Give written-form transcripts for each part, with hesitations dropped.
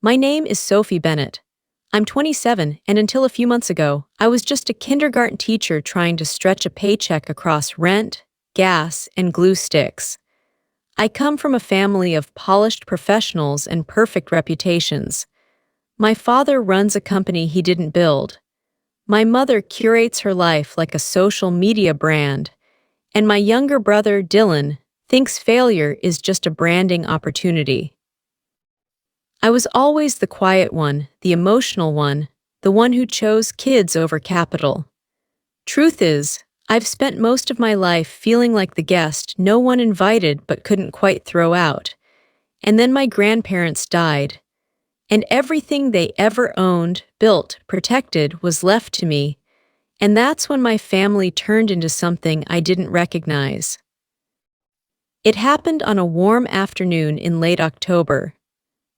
My name is Sophie Bennett. I'm 27, and until a few months ago, I was just a kindergarten teacher trying to stretch a paycheck across rent, gas, and glue sticks. I come from a family of polished professionals and perfect reputations. My father runs a company he didn't build. My mother curates her life like a social media brand. And my younger brother, Dylan, thinks failure is just a branding opportunity. I was always the quiet one, the emotional one, the one who chose kids over capital. Truth is, I've spent most of my life feeling like the guest no one invited but couldn't quite throw out. And then my grandparents died. And everything they ever owned, built, protected was left to me. And that's when my family turned into something I didn't recognize. It happened on a warm afternoon in late October.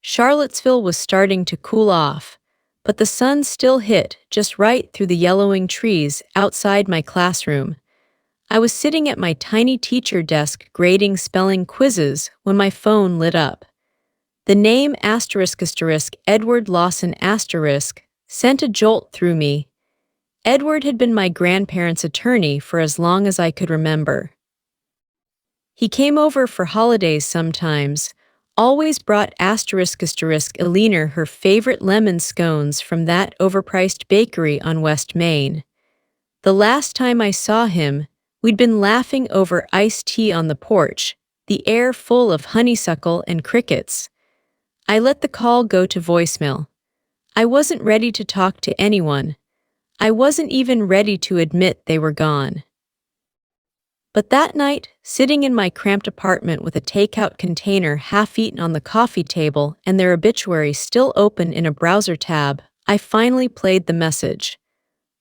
Charlottesville was starting to cool off, but the sun still hit just right through the yellowing trees outside my classroom. I was sitting at my tiny teacher desk grading spelling quizzes when my phone lit up. The name Edward Lawson sent a jolt through me. Edward had been my grandparents' attorney for as long as I could remember. He came over for holidays sometimes, always brought Eleanor her favorite lemon scones from that overpriced bakery on West Main. The last time I saw him, we'd been laughing over iced tea on the porch, the air full of honeysuckle and crickets. I let the call go to voicemail. I wasn't ready to talk to anyone. I wasn't even ready to admit they were gone. But that night, sitting in my cramped apartment with a takeout container half-eaten on the coffee table and their obituary still open in a browser tab, I finally played the message.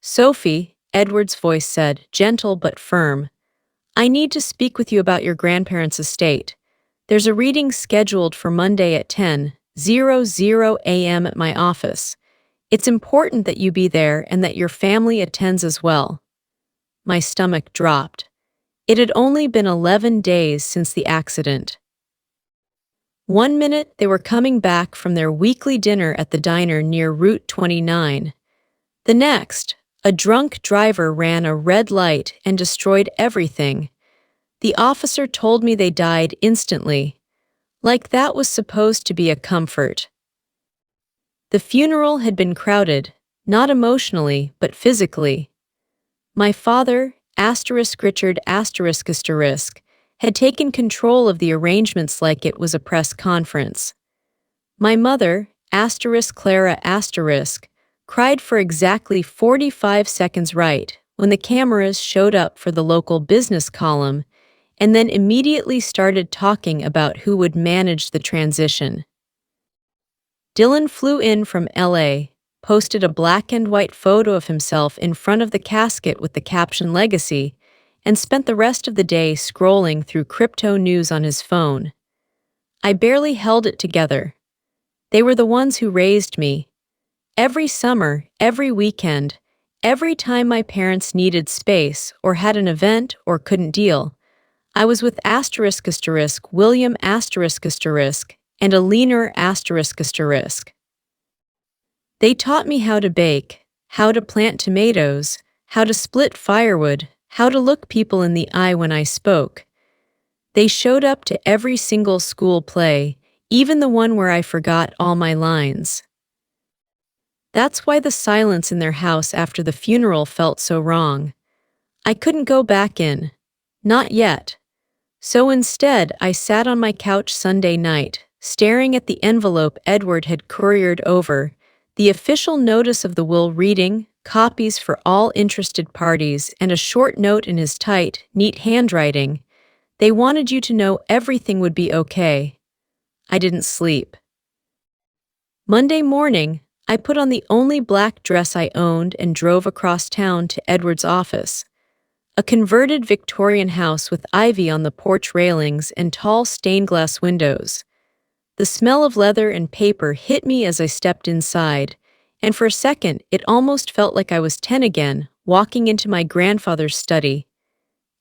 "Sophie," Edward's voice said, gentle but firm, "I need to speak with you about your grandparents' estate. There's a reading scheduled for Monday at 10:00 a.m. at my office. It's important that you be there and that your family attends as well." My stomach dropped. It had only been 11 days since the accident. One minute they were coming back from their weekly dinner at the diner near Route 29. The next, a drunk driver ran a red light and destroyed everything. The officer told me they died instantly. Like that was supposed to be a comfort. The funeral had been crowded, not emotionally, but physically. My father, Richard had taken control of the arrangements like it was a press conference. My mother, Clara cried for exactly 45 seconds right when the cameras showed up for the local business column, and then immediately started talking about who would manage the transition. Dylan flew in from LA, posted a black and white photo of himself in front of the casket with the caption "Legacy," and spent the rest of the day scrolling through crypto news on his phone. I barely held it together. They were the ones who raised me. Every summer, every weekend, every time my parents needed space or had an event or couldn't deal, I was with William and Eleanor ***. They taught me how to bake, how to plant tomatoes, how to split firewood, how to look people in the eye when I spoke. They showed up to every single school play, even the one where I forgot all my lines. That's why the silence in their house after the funeral felt so wrong. I couldn't go back in. Not yet. So instead, I sat on my couch Sunday night, staring at the envelope Edward had couriered over, the official notice of the will reading, copies for all interested parties, and a short note in his tight, neat handwriting. They wanted you to know everything would be okay. I didn't sleep. Monday morning, I put on the only black dress I owned and drove across town to Edward's office. A converted Victorian house with ivy on the porch railings and tall stained-glass windows. The smell of leather and paper hit me as I stepped inside, and for a second it almost felt like I was 10 again, walking into my grandfather's study.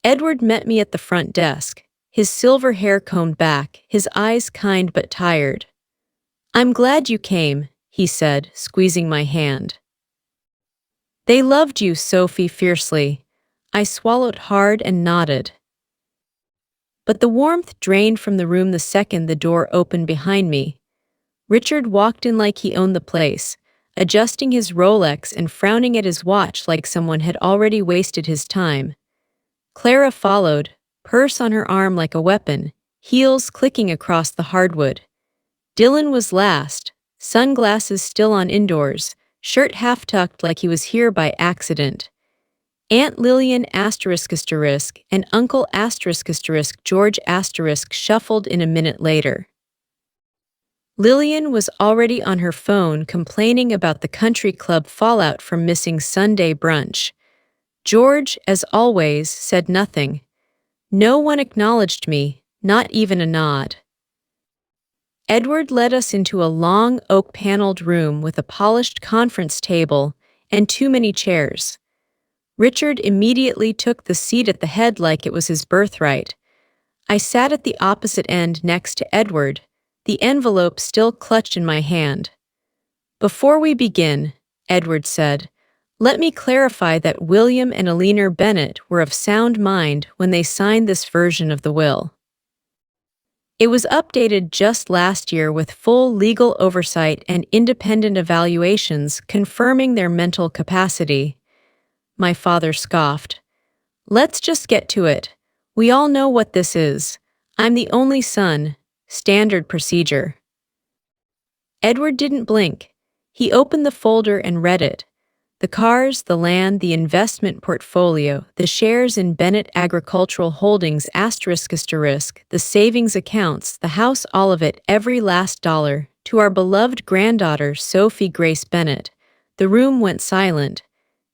Edward met me at the front desk, his silver hair combed back, his eyes kind but tired. I'm glad you came, he said, squeezing my hand. They loved you, Sophie, fiercely. I swallowed hard and nodded. But the warmth drained from the room the second the door opened behind me. Richard walked in like he owned the place, adjusting his Rolex and frowning at his watch like someone had already wasted his time. Clara followed, purse on her arm like a weapon, heels clicking across the hardwood. Dylan was last, sunglasses still on indoors, shirt half-tucked like he was here by accident. Aunt Lillian *** and Uncle *** George * shuffled in a minute later. Lillian was already on her phone complaining about the country club fallout from missing Sunday brunch. George, as always, said nothing. No one acknowledged me, not even a nod. Edward led us into a long oak-paneled room with a polished conference table and too many chairs. Richard immediately took the seat at the head like it was his birthright. I sat at the opposite end next to Edward, the envelope still clutched in my hand. Before we begin, Edward said, let me clarify that William and Eleanor Bennett were of sound mind when they signed this version of the will. It was updated just last year with full legal oversight and independent evaluations confirming their mental capacity. My father scoffed. Let's just get to it. We all know what this is. I'm the only son. Standard procedure. Edward didn't blink. He opened the folder and read it. The cars, the land, the investment portfolio, the shares in Bennett Agricultural Holdings ***, the savings accounts, the house, all of it, every last dollar, to our beloved granddaughter, Sophie Grace Bennett. The room went silent.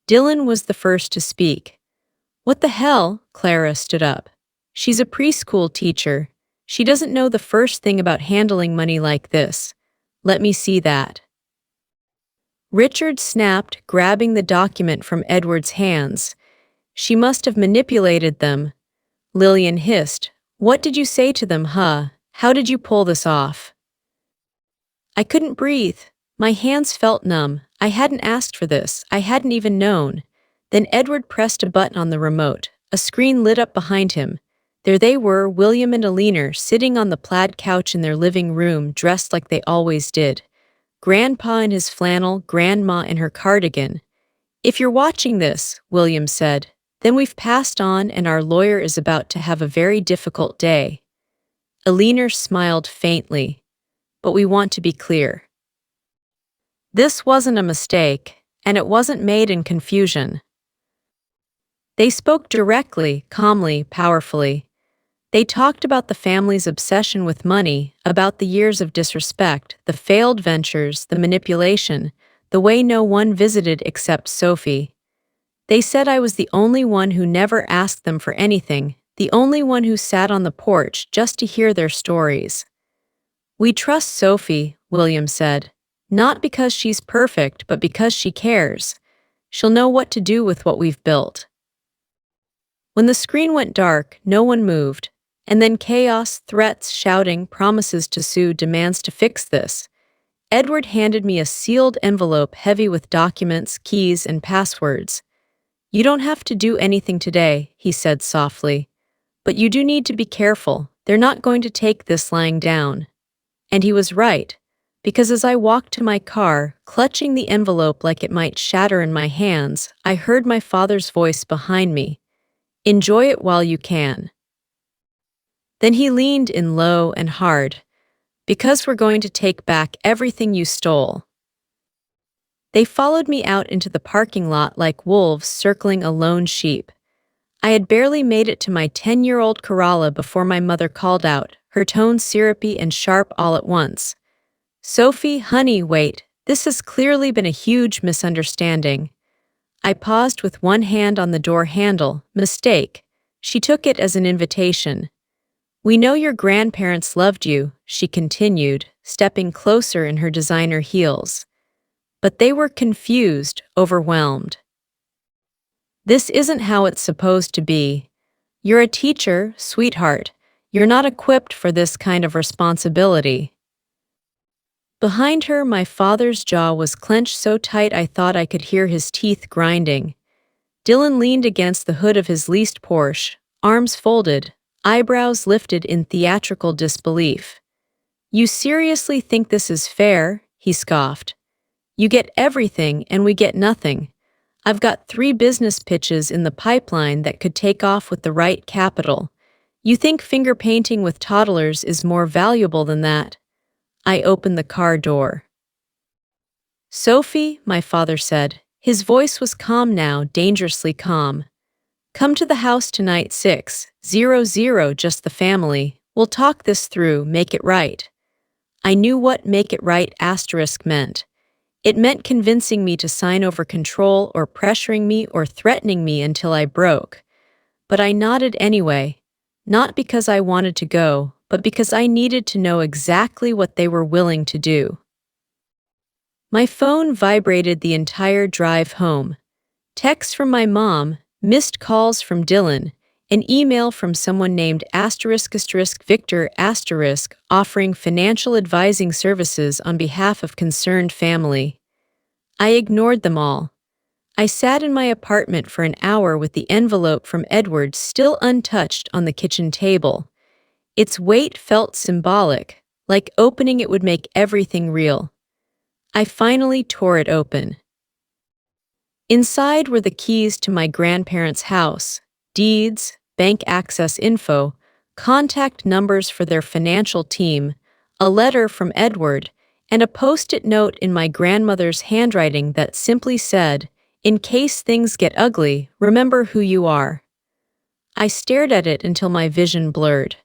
Dylan was the first to speak. What the hell? Clara stood up. She's a preschool teacher. She doesn't know the first thing about handling money like this. Let me see that. Richard snapped, grabbing the document from Edward's hands. She must have manipulated them. Lillian hissed. What did you say to them, huh? How did you pull this off? I couldn't breathe. My hands felt numb. I hadn't asked for this. I hadn't even known. Then Edward pressed a button on the remote. A screen lit up behind him. There they were, William and Eleanor, sitting on the plaid couch in their living room, dressed like they always did. Grandpa in his flannel, Grandma in her cardigan. If you're watching this, William said, then we've passed on and our lawyer is about to have a very difficult day. Eleanor smiled faintly. But we want to be clear. This wasn't a mistake, and it wasn't made in confusion. They spoke directly, calmly, powerfully. They talked about the family's obsession with money, about the years of disrespect, the failed ventures, the manipulation, the way no one visited except Sophie. They said I was the only one who never asked them for anything, the only one who sat on the porch just to hear their stories. We trust Sophie, William said, not because she's perfect, but because she cares. She'll know what to do with what we've built. When the screen went dark, no one moved. And then chaos, threats, shouting, promises to sue, demands to fix this. Edward handed me a sealed envelope heavy with documents, keys, and passwords. You don't have to do anything today, he said softly. But you do need to be careful. They're not going to take this lying down. And he was right, because as I walked to my car, clutching the envelope like it might shatter in my hands, I heard my father's voice behind me. Enjoy it while you can. Then he leaned in low and hard. Because we're going to take back everything you stole. They followed me out into the parking lot like wolves circling a lone sheep. I had barely made it to my 10-year-old Corolla before my mother called out, her tone syrupy and sharp all at once. Sophie, honey, wait, this has clearly been a huge misunderstanding. I paused with one hand on the door handle. Mistake. She took it as an invitation. We know your grandparents loved you, she continued, stepping closer in her designer heels. But they were confused, overwhelmed. This isn't how it's supposed to be. You're a teacher, sweetheart. You're not equipped for this kind of responsibility. Behind her, my father's jaw was clenched so tight I thought I could hear his teeth grinding. Dylan leaned against the hood of his leased Porsche, arms folded, eyebrows lifted in theatrical disbelief. "You seriously think this is fair?" he scoffed. "You get everything and we get nothing. I've got 3 business pitches in the pipeline that could take off with the right capital. You think finger painting with toddlers is more valuable than that?" I opened the car door. "Sophie," my father said. His voice was calm now, dangerously calm. "Come to the house tonight 6:00, just the family. We'll talk this through, make it right." I knew what "make it right" meant. It meant convincing me to sign over control or pressuring me or threatening me until I broke. But I nodded anyway, not because I wanted to go, but because I needed to know exactly what they were willing to do. My phone vibrated the entire drive home. Texts from my mom, missed calls from Dylan, an email from someone named **Victor** offering financial advising services on behalf of concerned family. I ignored them all. I sat in my apartment for an hour with the envelope from Edward still untouched on the kitchen table. Its weight felt symbolic, like opening it would make everything real. I finally tore it open. Inside were the keys to my grandparents' house, deeds, bank access info, contact numbers for their financial team, a letter from Edward, and a post-it note in my grandmother's handwriting that simply said, "In case things get ugly, remember who you are." I stared at it until my vision blurred.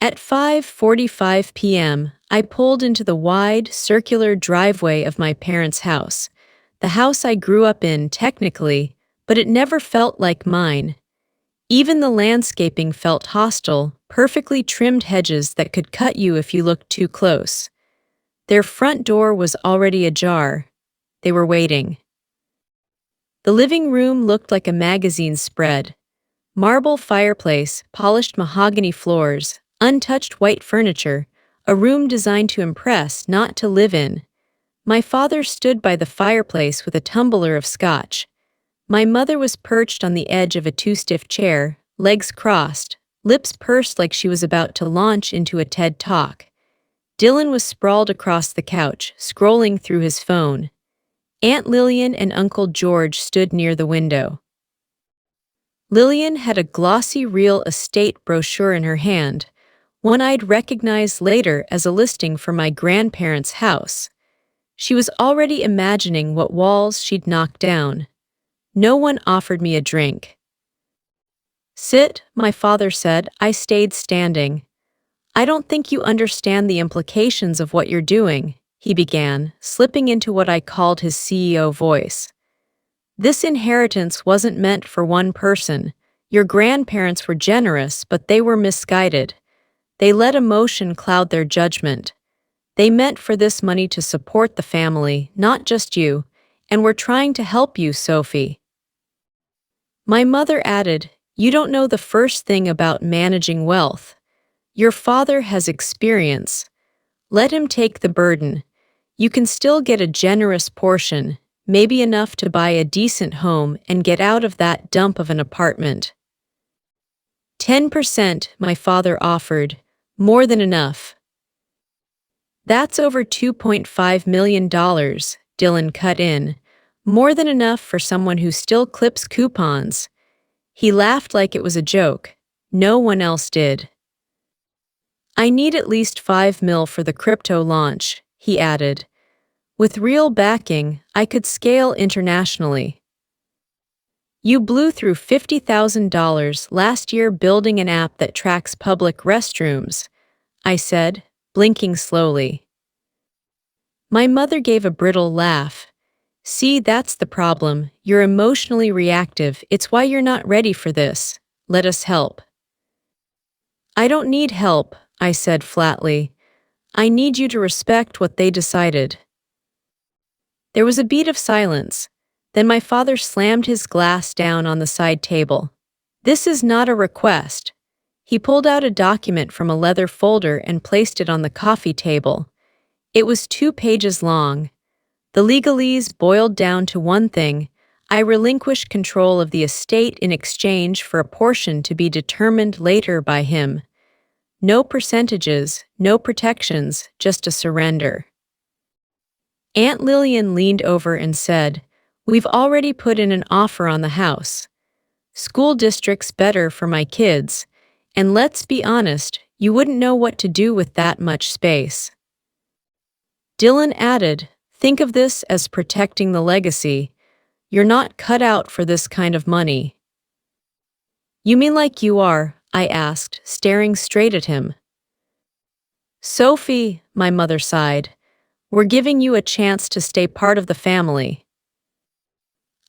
At 5:45 p.m., I pulled into the wide, circular driveway of my parents' house, the house I grew up in technically, but it never felt like mine. Even the landscaping felt hostile, perfectly trimmed hedges that could cut you if you looked too close. Their front door was already ajar. They were waiting. The living room looked like a magazine spread. Marble fireplace, polished mahogany floors, untouched white furniture, a room designed to impress, not to live in. My father stood by the fireplace with a tumbler of scotch. My mother was perched on the edge of a too-stiff chair, legs crossed, lips pursed like she was about to launch into a TED Talk. Dylan was sprawled across the couch, scrolling through his phone. Aunt Lillian and Uncle George stood near the window. Lillian had a glossy real estate brochure in her hand, one I'd recognize later as a listing for my grandparents' house. She was already imagining what walls she'd knock down. No one offered me a drink. "Sit," my father said. I stayed standing. "I don't think you understand the implications of what you're doing," he began, slipping into what I called his CEO voice. "This inheritance wasn't meant for one person. Your grandparents were generous, but they were misguided. They let emotion cloud their judgment. They meant for this money to support the family, not just you, and we're trying to help you, Sophie." My mother added, "You don't know the first thing about managing wealth. Your father has experience. Let him take the burden. You can still get a generous portion, maybe enough to buy a decent home and get out of that dump of an apartment." 10%, my father offered, more than enough. "That's over $2.5 million, Dylan cut in. More than enough for someone who still clips coupons. He laughed like it was a joke. No one else did. "I need at least $5 million for the crypto launch," he added. "With real backing, I could scale internationally." "You blew through $50,000 last year building an app that tracks public restrooms," I said, blinking slowly. My mother gave a brittle laugh. "See, that's the problem. You're emotionally reactive. It's why you're not ready for this. Let us help." "I don't need help," I said flatly. "I need you to respect what they decided." There was a beat of silence. Then my father slammed his glass down on the side table. "This is not a request." He pulled out a document from a leather folder and placed it on the coffee table. It was 2 pages long. The legalese boiled down to one thing: I relinquished control of the estate in exchange for a portion to be determined later by him. No percentages, no protections, just a surrender. Aunt Lillian leaned over and said, "We've already put in an offer on the house. School district's better for my kids, and let's be honest, you wouldn't know what to do with that much space." Dylan added, "Think of this as protecting the legacy. You're not cut out for this kind of money." "You mean like you are?" I asked, staring straight at him. "Sophie," my mother sighed, "we're giving you a chance to stay part of the family."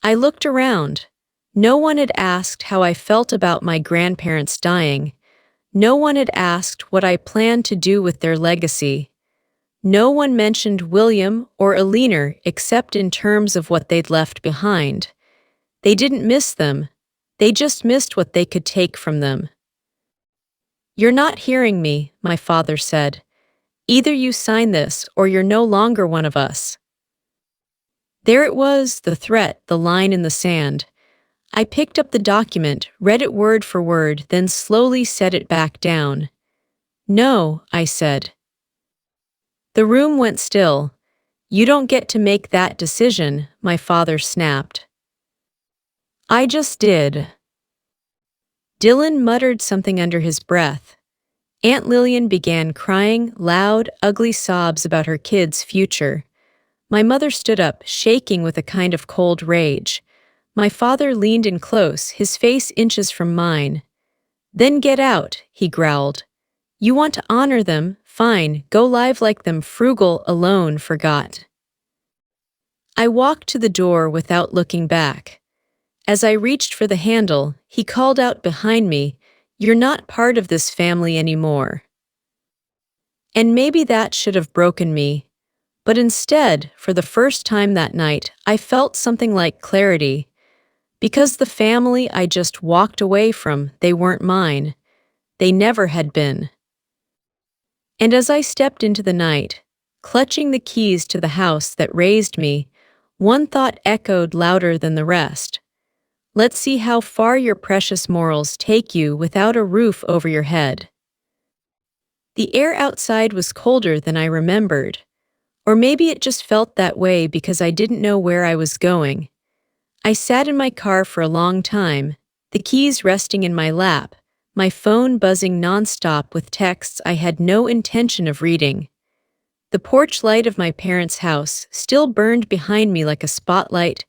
I looked around. No one had asked how I felt about my grandparents dying. No one had asked what I planned to do with their legacy. No one mentioned William or Alina except in terms of what they'd left behind. They didn't miss them. They just missed what they could take from them. "You're not hearing me," my father said. "Either you sign this or you're no longer one of us." There it was, the threat, the line in the sand. I picked up the document, read it word for word, then slowly set it back down. "No," I said. The room went still. "You don't get to make that decision," my father snapped. "I just did." Dylan muttered something under his breath. Aunt Lillian began crying, loud, ugly sobs about her kid's future. My mother stood up, shaking with a kind of cold rage. My father leaned in close, his face inches from mine. "Then get out," he growled. "You want to honor them? Fine, go live like them, frugal, alone, forgot." I walked to the door without looking back. As I reached for the handle, he called out behind me, "You're not part of this family anymore." And maybe that should have broken me. But instead, for the first time that night, I felt something like clarity. Because the family I just walked away from, they weren't mine. They never had been. And as I stepped into the night, clutching the keys to the house that raised me, one thought echoed louder than the rest. Let's see how far your precious morals take you without a roof over your head. The air outside was colder than I remembered. Or maybe it just felt that way because I didn't know where I was going. I sat in my car for a long time, the keys resting in my lap, my phone buzzing nonstop with texts I had no intention of reading. The porch light of my parents' house still burned behind me like a spotlight,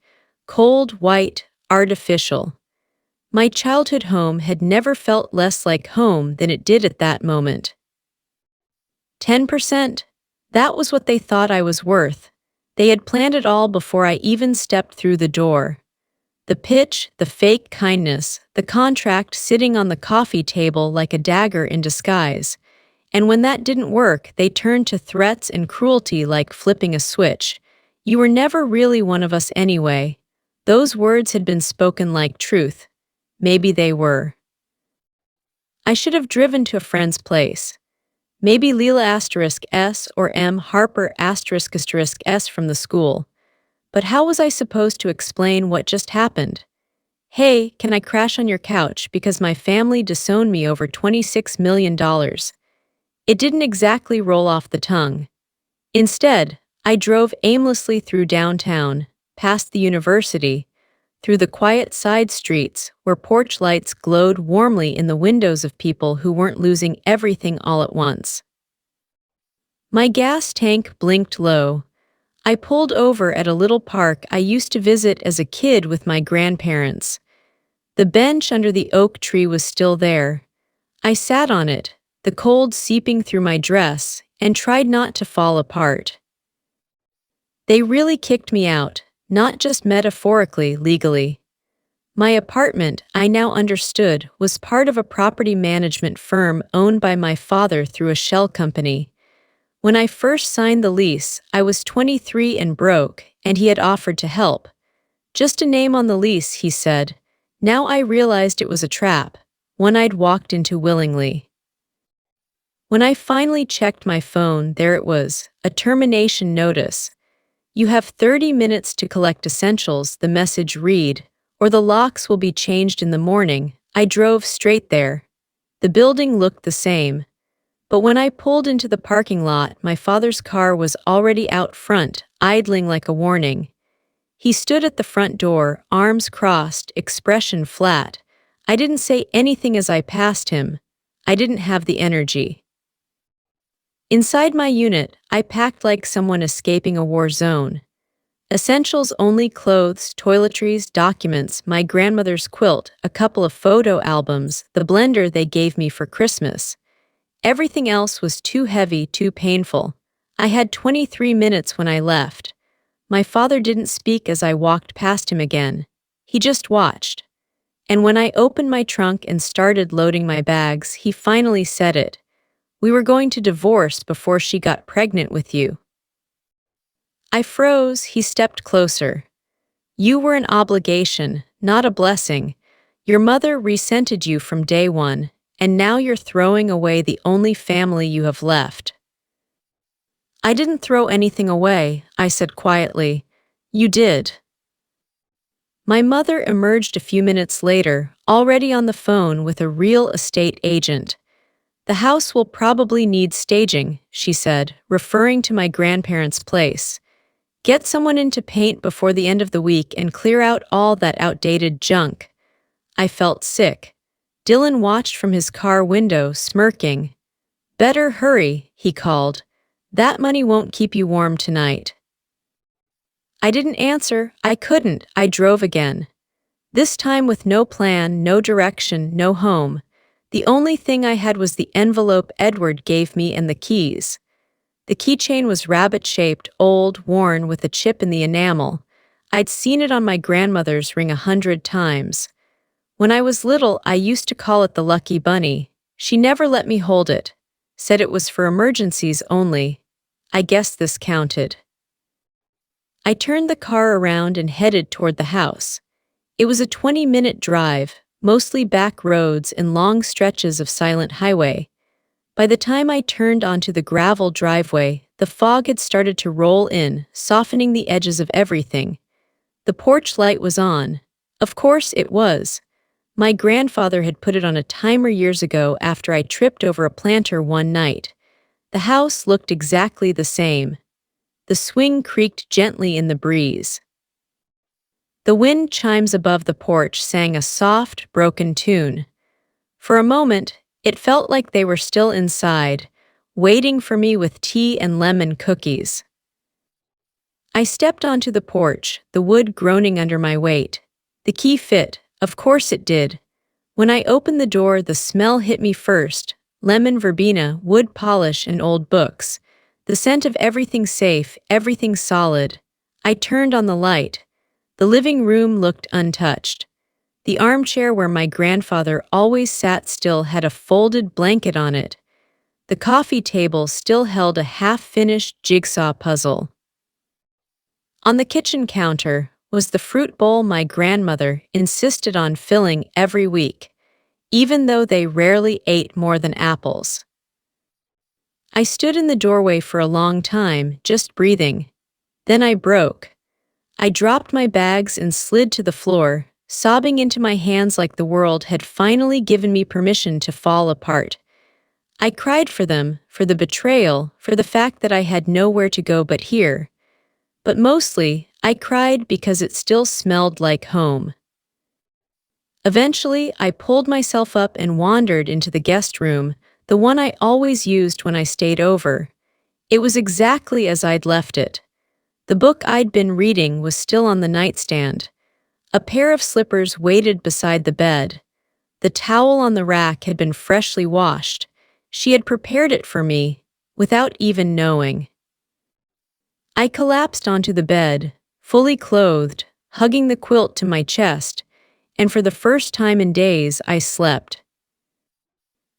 cold, white, artificial. My childhood home had never felt less like home than it did at that moment. 10%. That was what they thought I was worth. They had planned it all before I even stepped through the door. The pitch, the fake kindness, the contract sitting on the coffee table like a dagger in disguise. And when that didn't work, they turned to threats and cruelty like flipping a switch. "You were never really one of us anyway." Those words had been spoken like truth. Maybe they were. I should have driven to a friend's place. Maybe Leela *S or M Harper **S from the school. But how was I supposed to explain what just happened? "Hey, can I crash on your couch because my family disowned me over $26 million. It didn't exactly roll off the tongue. Instead, I drove aimlessly through downtown, past the university, through the quiet side streets where porch lights glowed warmly in the windows of people who weren't losing everything all at once. My gas tank blinked low. I pulled over at a little park I used to visit as a kid with my grandparents. The bench under the oak tree was still there. I sat on it, the cold seeping through my dress, and tried not to fall apart. They really kicked me out, not just metaphorically, legally. My apartment, I now understood, was part of a property management firm owned by my father through a shell company. When I first signed the lease, I was 23 and broke, and he had offered to help. "Just a name on the lease," he said. Now I realized it was a trap, one I'd walked into willingly. When I finally checked my phone, there it was, a termination notice. You have 30 minutes to collect essentials, the message read, or the locks will be changed in the morning. I drove straight there. The building looked the same. But when I pulled into the parking lot, my father's car was already out front, idling like a warning. He stood at the front door, arms crossed, expression flat. I didn't say anything as I passed him. I didn't have the energy. Inside my unit, I packed like someone escaping a war zone. Essentials only: clothes, toiletries, documents, my grandmother's quilt, a couple of photo albums, the blender they gave me for Christmas. Everything else was too heavy, too painful. I had 23 minutes when I left. My father didn't speak as I walked past him again. He just watched. And when I opened my trunk and started loading my bags, he finally said it. "We were going to divorce before she got pregnant with you." I froze. He stepped closer. "You were an obligation, not a blessing. Your mother resented you from day one, and now you're throwing away the only family you have left." "I didn't throw anything away," I said quietly. "You did." My mother emerged a few minutes later, already on the phone with a real estate agent. "The house will probably need staging," she said, referring to my grandparents' place. "Get someone in to paint before the end of the week and clear out all that outdated junk." I felt sick. Dylan watched from his car window, smirking. "Better hurry," he called. "That money won't keep you warm tonight." I didn't answer. I couldn't. I drove again. This time with no plan, no direction, no home. The only thing I had was the envelope Edward gave me and the keys. The keychain was rabbit-shaped, old, worn, with a chip in the enamel. I'd seen it on my grandmother's ring 100 times. When I was little, I used to call it the Lucky Bunny. She never let me hold it. Said it was for emergencies only. I guess this counted. I turned the car around and headed toward the house. It was a 20-minute drive, mostly back roads and long stretches of silent highway. By the time I turned onto the gravel driveway, the fog had started to roll in, softening the edges of everything. The porch light was on. Of course it was. My grandfather had put it on a timer years ago after I tripped over a planter one night. The house looked exactly the same. The swing creaked gently in the breeze. The wind chimes above the porch sang a soft, broken tune. For a moment, it felt like they were still inside, waiting for me with tea and lemon cookies. I stepped onto the porch, the wood groaning under my weight. The key fit, of course it did. When I opened the door, the smell hit me first: lemon verbena, wood polish, and old books. The scent of everything safe, everything solid. I turned on the light. The living room looked untouched. The armchair where my grandfather always sat still had a folded blanket on it. The coffee table still held a half-finished jigsaw puzzle. On the kitchen counter was the fruit bowl my grandmother insisted on filling every week, even though they rarely ate more than apples. I stood in the doorway for a long time, just breathing. Then I broke. I dropped my bags and slid to the floor, sobbing into my hands like the world had finally given me permission to fall apart. I cried for them, for the betrayal, for the fact that I had nowhere to go but here. But mostly, I cried because it still smelled like home. Eventually, I pulled myself up and wandered into the guest room, the one I always used when I stayed over. It was exactly as I'd left it. The book I'd been reading was still on the nightstand. A pair of slippers waited beside the bed. The towel on the rack had been freshly washed. She had prepared it for me, without even knowing. I collapsed onto the bed, fully clothed, hugging the quilt to my chest, and for the first time in days, I slept.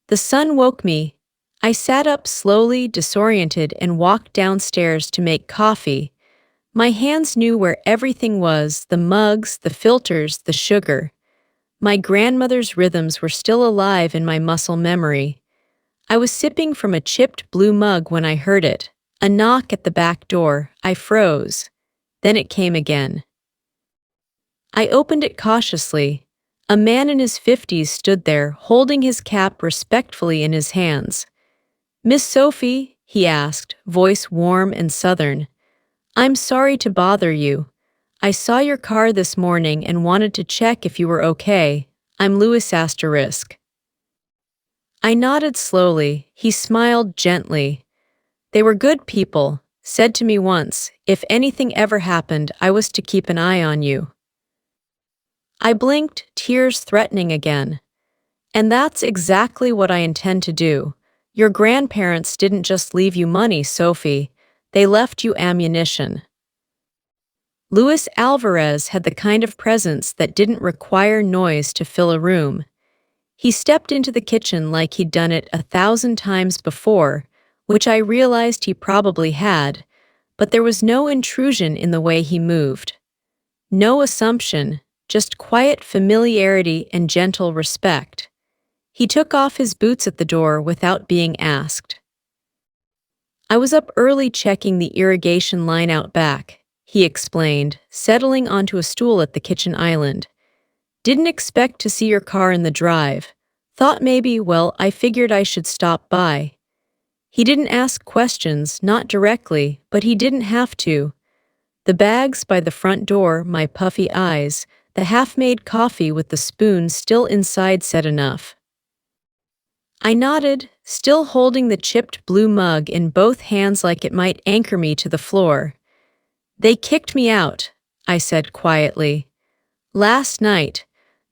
The sun woke me. I sat up slowly, disoriented, and walked downstairs to make coffee. My hands knew where everything was: the mugs, the filters, the sugar. My grandmother's rhythms were still alive in my muscle memory. I was sipping from a chipped blue mug when I heard it. A knock at the back door. I froze. Then it came again. I opened it cautiously. A man in his 50s stood there, holding his cap respectfully in his hands. "Miss Sophie?" he asked, voice warm and southern. "I'm sorry to bother you. I saw your car this morning and wanted to check if you were okay. I'm Louis Asterisk." I nodded slowly. He smiled gently. "They were good people, said to me once, if anything ever happened, I was to keep an eye on you." I blinked, tears threatening again. "And that's exactly what I intend to do. Your grandparents didn't just leave you money, Sophie. They left you ammunition." Luis Alvarez had the kind of presence that didn't require noise to fill a room. He stepped into the kitchen like he'd done it 1,000 times before, which I realized he probably had, but there was no intrusion in the way he moved. No assumption, just quiet familiarity and gentle respect. He took off his boots at the door without being asked. "I was up early checking the irrigation line out back," he explained, settling onto a stool at the kitchen island. "Didn't expect to see your car in the drive. Thought maybe, well, I figured I should stop by." He didn't ask questions, not directly, but he didn't have to. The bags by the front door, my puffy eyes, the half-made coffee with the spoon still inside said enough. I nodded, still holding the chipped blue mug in both hands like it might anchor me to the floor. "They kicked me out," I said quietly. "Last night.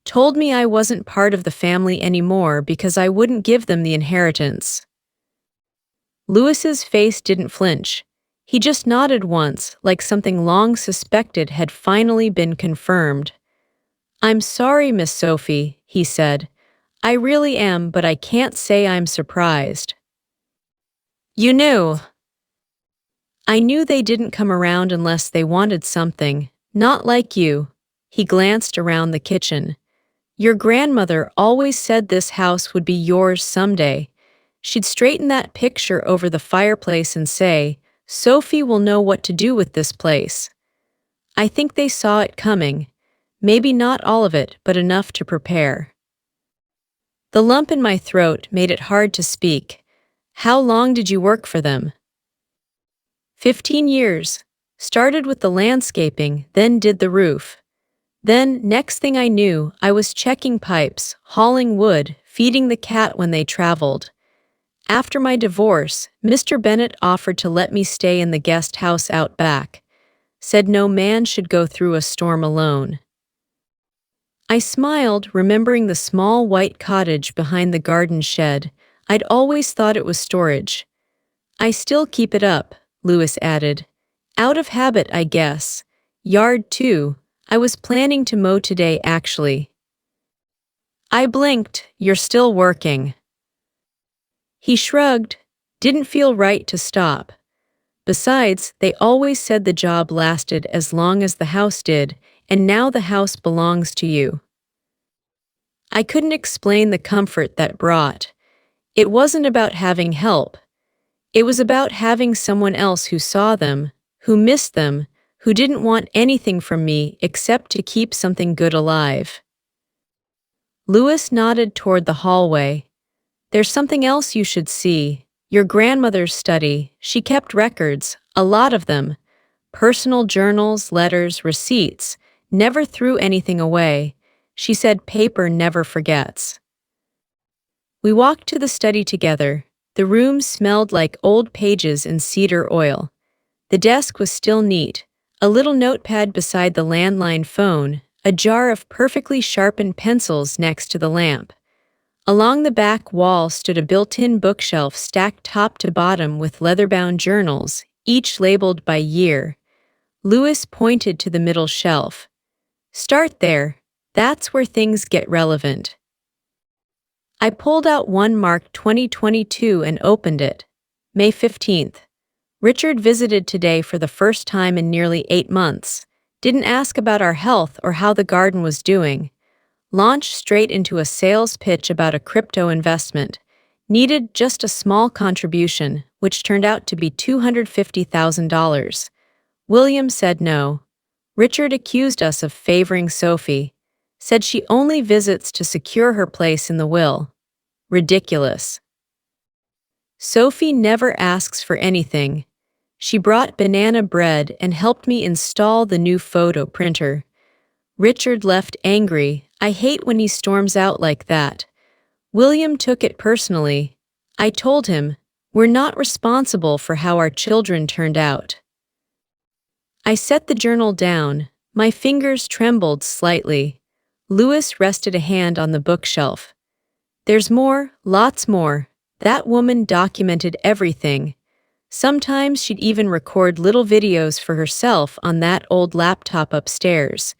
Told me I wasn't part of the family anymore because I wouldn't give them the inheritance." Louis's face didn't flinch. He just nodded once, like something long suspected had finally been confirmed. "I'm sorry, Miss Sophie," he said. "I really am, but I can't say I'm surprised." "You knew." "I knew they didn't come around unless they wanted something. Not like you." He glanced around the kitchen. "Your grandmother always said this house would be yours someday. She'd straighten that picture over the fireplace and say, 'Sophie will know what to do with this place.' I think they saw it coming. Maybe not all of it, but enough to prepare." The lump in my throat made it hard to speak. "How long did you work for them?" 15 years. Started with the landscaping, then did the roof. Then, next thing I knew, I was checking pipes, hauling wood, feeding the cat when they traveled. After my divorce, Mr. Bennett offered to let me stay in the guest house out back. Said no man should go through a storm alone. I smiled, remembering the small white cottage behind the garden shed. I'd always thought it was storage. "I still keep it up," Louis added. "Out of habit, I guess. Yard too. I was planning to mow today, actually." I blinked. "You're still working." He shrugged. "Didn't feel right to stop. Besides, they always said the job lasted as long as the house did, and now the house belongs to you." I couldn't explain the comfort that brought. It wasn't about having help. It was about having someone else who saw them, who missed them, who didn't want anything from me except to keep something good alive. Louis nodded toward the hallway. "There's something else you should see. Your grandmother's study. She kept records, a lot of them. Personal journals, letters, receipts. Never threw anything away. She said paper never forgets." We walked to the study together. The room smelled like old pages and cedar oil. The desk was still neat. A little notepad beside the landline phone, a jar of perfectly sharpened pencils next to the lamp. Along the back wall stood a built-in bookshelf stacked top to bottom with leather-bound journals, each labeled by year. Louis pointed to the middle shelf. "Start there. That's where things get relevant." I pulled out one marked 2022 and opened it. May 15th. Richard visited today for the first time in nearly 8 months. Didn't ask about our health or how the garden was doing. Launched straight into a sales pitch about a crypto investment. Needed just a small contribution, which turned out to be $250,000. William said no. Richard accused us of favoring Sophie, said she only visits to secure her place in the will. Ridiculous. Sophie never asks for anything. She brought banana bread and helped me install the new photo printer. Richard left angry. I hate when he storms out like that. William took it personally. I told him, we're not responsible for how our children turned out. I set the journal down. My fingers trembled slightly. Louis rested a hand on the bookshelf. There's more, lots more. That woman documented everything. Sometimes she'd even record little videos for herself on that old laptop upstairs.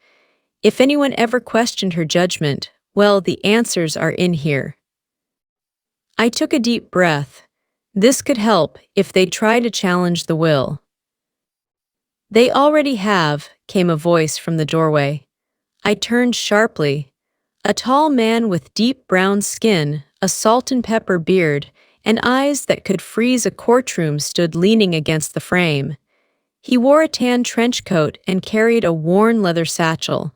If anyone ever questioned her judgment, well, the answers are in here. I took a deep breath. This could help if they try to challenge the will. They already have, came a voice from the doorway. I turned sharply. A tall man with deep brown skin, a salt and pepper beard, and eyes that could freeze a courtroom stood leaning against the frame. He wore a tan trench coat and carried a worn leather satchel.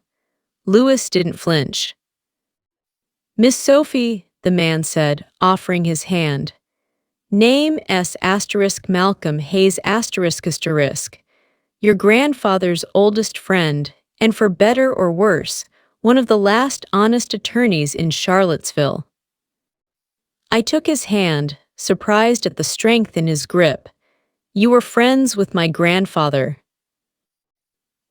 Louis didn't flinch. Miss Sophie, the man said, offering his hand. Name S** Malcolm Hayes ***. Your grandfather's oldest friend, and for better or worse, one of the last honest attorneys in Charlottesville. I took his hand, surprised at the strength in his grip. You were friends with my grandfather.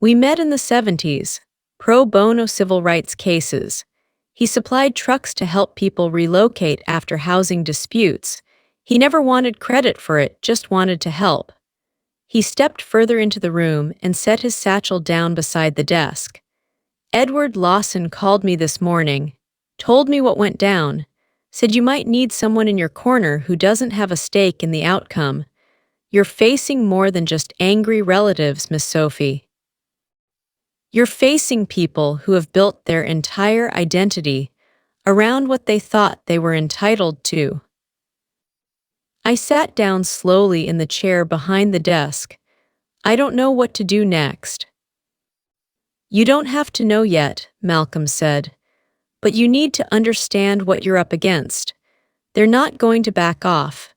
We met in the 70s, pro bono civil rights cases. He supplied trucks to help people relocate after housing disputes. He never wanted credit for it, just wanted to help. He stepped further into the room and set his satchel down beside the desk. Edward Lawson called me this morning, told me what went down, said you might need someone in your corner who doesn't have a stake in the outcome. You're facing more than just angry relatives, Miss Sophie. You're facing people who have built their entire identity around what they thought they were entitled to. I sat down slowly in the chair behind the desk. I don't know what to do next. You don't have to know yet, Malcolm said, but you need to understand what you're up against. They're not going to back off.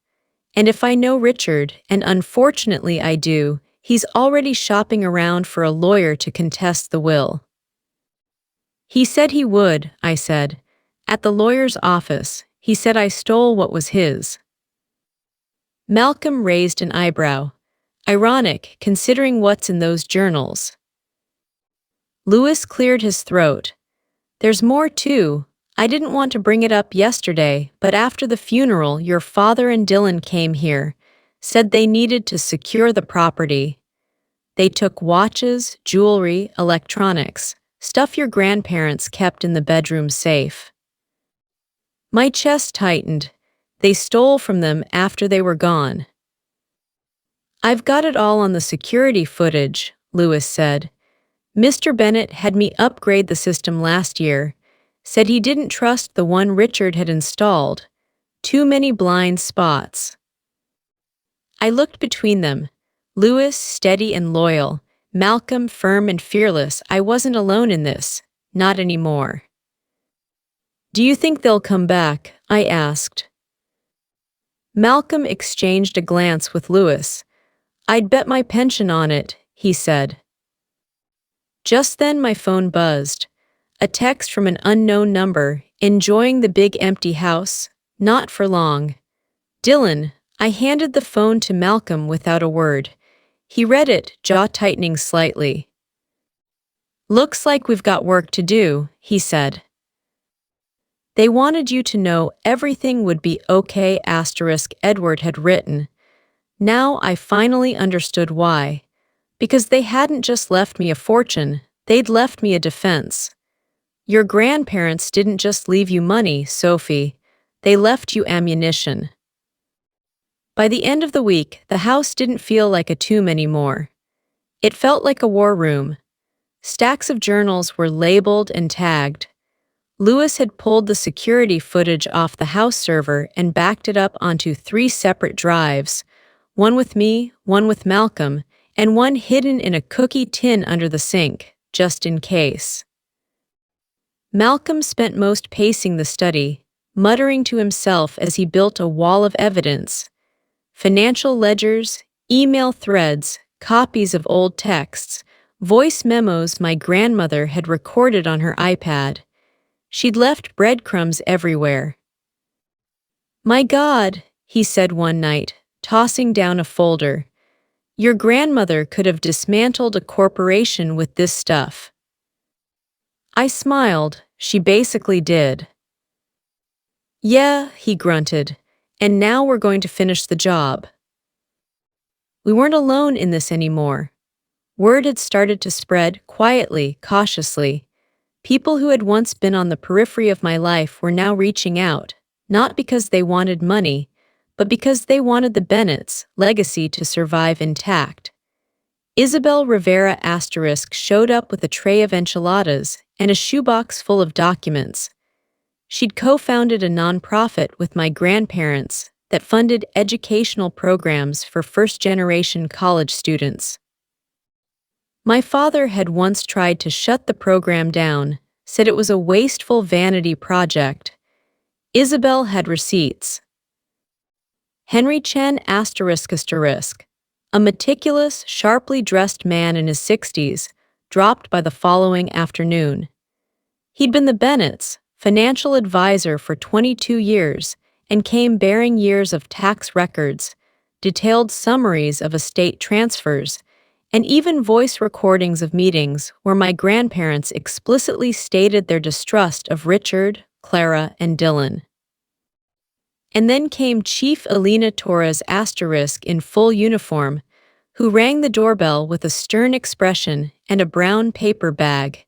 And if I know Richard, and unfortunately I do, he's already shopping around for a lawyer to contest the will. He said he would, I said. At the lawyer's office, he said I stole what was his. Malcolm raised an eyebrow. Ironic, considering what's in those journals. Louis cleared his throat. There's more too. I didn't want to bring it up yesterday, but after the funeral, your father and Dylan came here, said they needed to secure the property. They took watches, jewelry, electronics, stuff your grandparents kept in the bedroom safe. My chest tightened. They stole from them after they were gone. I've got it all on the security footage, Louis said. Mr. Bennett had me upgrade the system last year, said he didn't trust the one Richard had installed. Too many blind spots. I looked between them. Louis, steady and loyal. Malcolm, firm and fearless. I wasn't alone in this. Not anymore. Do you think they'll come back? I asked. Malcolm exchanged a glance with Louis. I'd bet my pension on it, he said. Just then my phone buzzed. A text from an unknown number, enjoying the big empty house, not for long. Dylan, I handed the phone to Malcolm without a word. He read it, jaw tightening slightly. Looks like we've got work to do, he said. They wanted you to know everything would be okay, Edward had written. Now I finally understood why. Because they hadn't just left me a fortune, they'd left me a defense. Your grandparents didn't just leave you money, Sophie. They left you ammunition. By the end of the week, the house didn't feel like a tomb anymore. It felt like a war room. Stacks of journals were labeled and tagged. Lewis had pulled the security footage off the house server and backed it up onto 3 separate drives, one with me, one with Malcolm, and one hidden in a cookie tin under the sink, just in case. Malcolm spent most pacing the study, muttering to himself as he built a wall of evidence. Financial ledgers, email threads, copies of old texts, voice memos my grandmother had recorded on her iPad. She'd left breadcrumbs everywhere. "My God," he said one night, tossing down a folder. "Your grandmother could have dismantled a corporation with this stuff." I smiled. She basically did. "Yeah," he grunted, "and now we're going to finish the job." We weren't alone in this anymore. Word had started to spread, quietly, cautiously. People who had once been on the periphery of my life were now reaching out, not because they wanted money, but because they wanted the Bennetts' legacy to survive intact. Isabel Rivera * showed up with a tray of enchiladas and a shoebox full of documents. She'd co-founded a nonprofit with my grandparents that funded educational programs for first-generation college students. My father had once tried to shut the program down, said it was a wasteful vanity project. Isabel had receipts. Henry Chen ***, a meticulous, sharply dressed man in his 60s, dropped by the following afternoon. He'd been the Bennetts' financial advisor for 22 years and came bearing years of tax records, detailed summaries of estate transfers, and even voice recordings of meetings where my grandparents explicitly stated their distrust of Richard, Clara, and Dylan. And then came Chief Elena Torres * in full uniform, who rang the doorbell with a stern expression and a brown paper bag.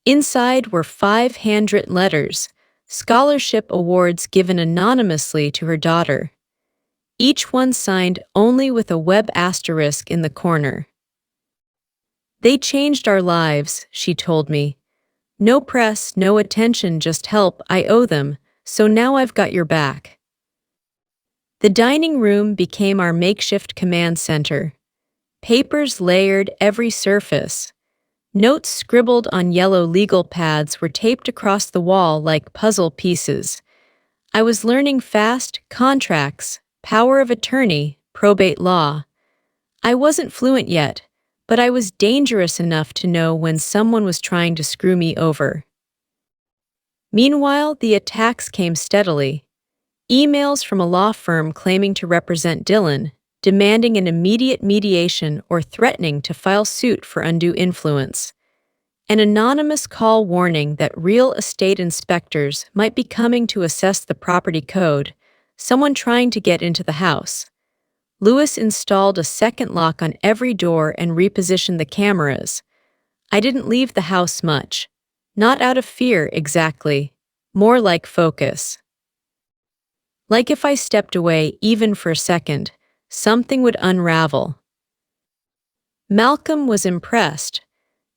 Inside were 5 handwritten letters, scholarship awards given anonymously to her daughter. Each one signed only with a web * in the corner. "They changed our lives," she told me. "No press, no attention, just help. I owe them, so now I've got your back." The dining room became our makeshift command center. Papers layered every surface. Notes scribbled on yellow legal pads were taped across the wall like puzzle pieces. I was learning fast contracts, power of attorney, probate law. I wasn't fluent yet, but I was dangerous enough to know when someone was trying to screw me over. Meanwhile, the attacks came steadily. Emails from a law firm claiming to represent Dylan, demanding an immediate mediation or threatening to file suit for undue influence. An anonymous call warning that real estate inspectors might be coming to assess the property code, someone trying to get into the house. Lewis installed a second lock on every door and repositioned the cameras. I didn't leave the house much. Not out of fear, exactly. More like focus. Like if I stepped away even for a second, something would unravel. Malcolm was impressed.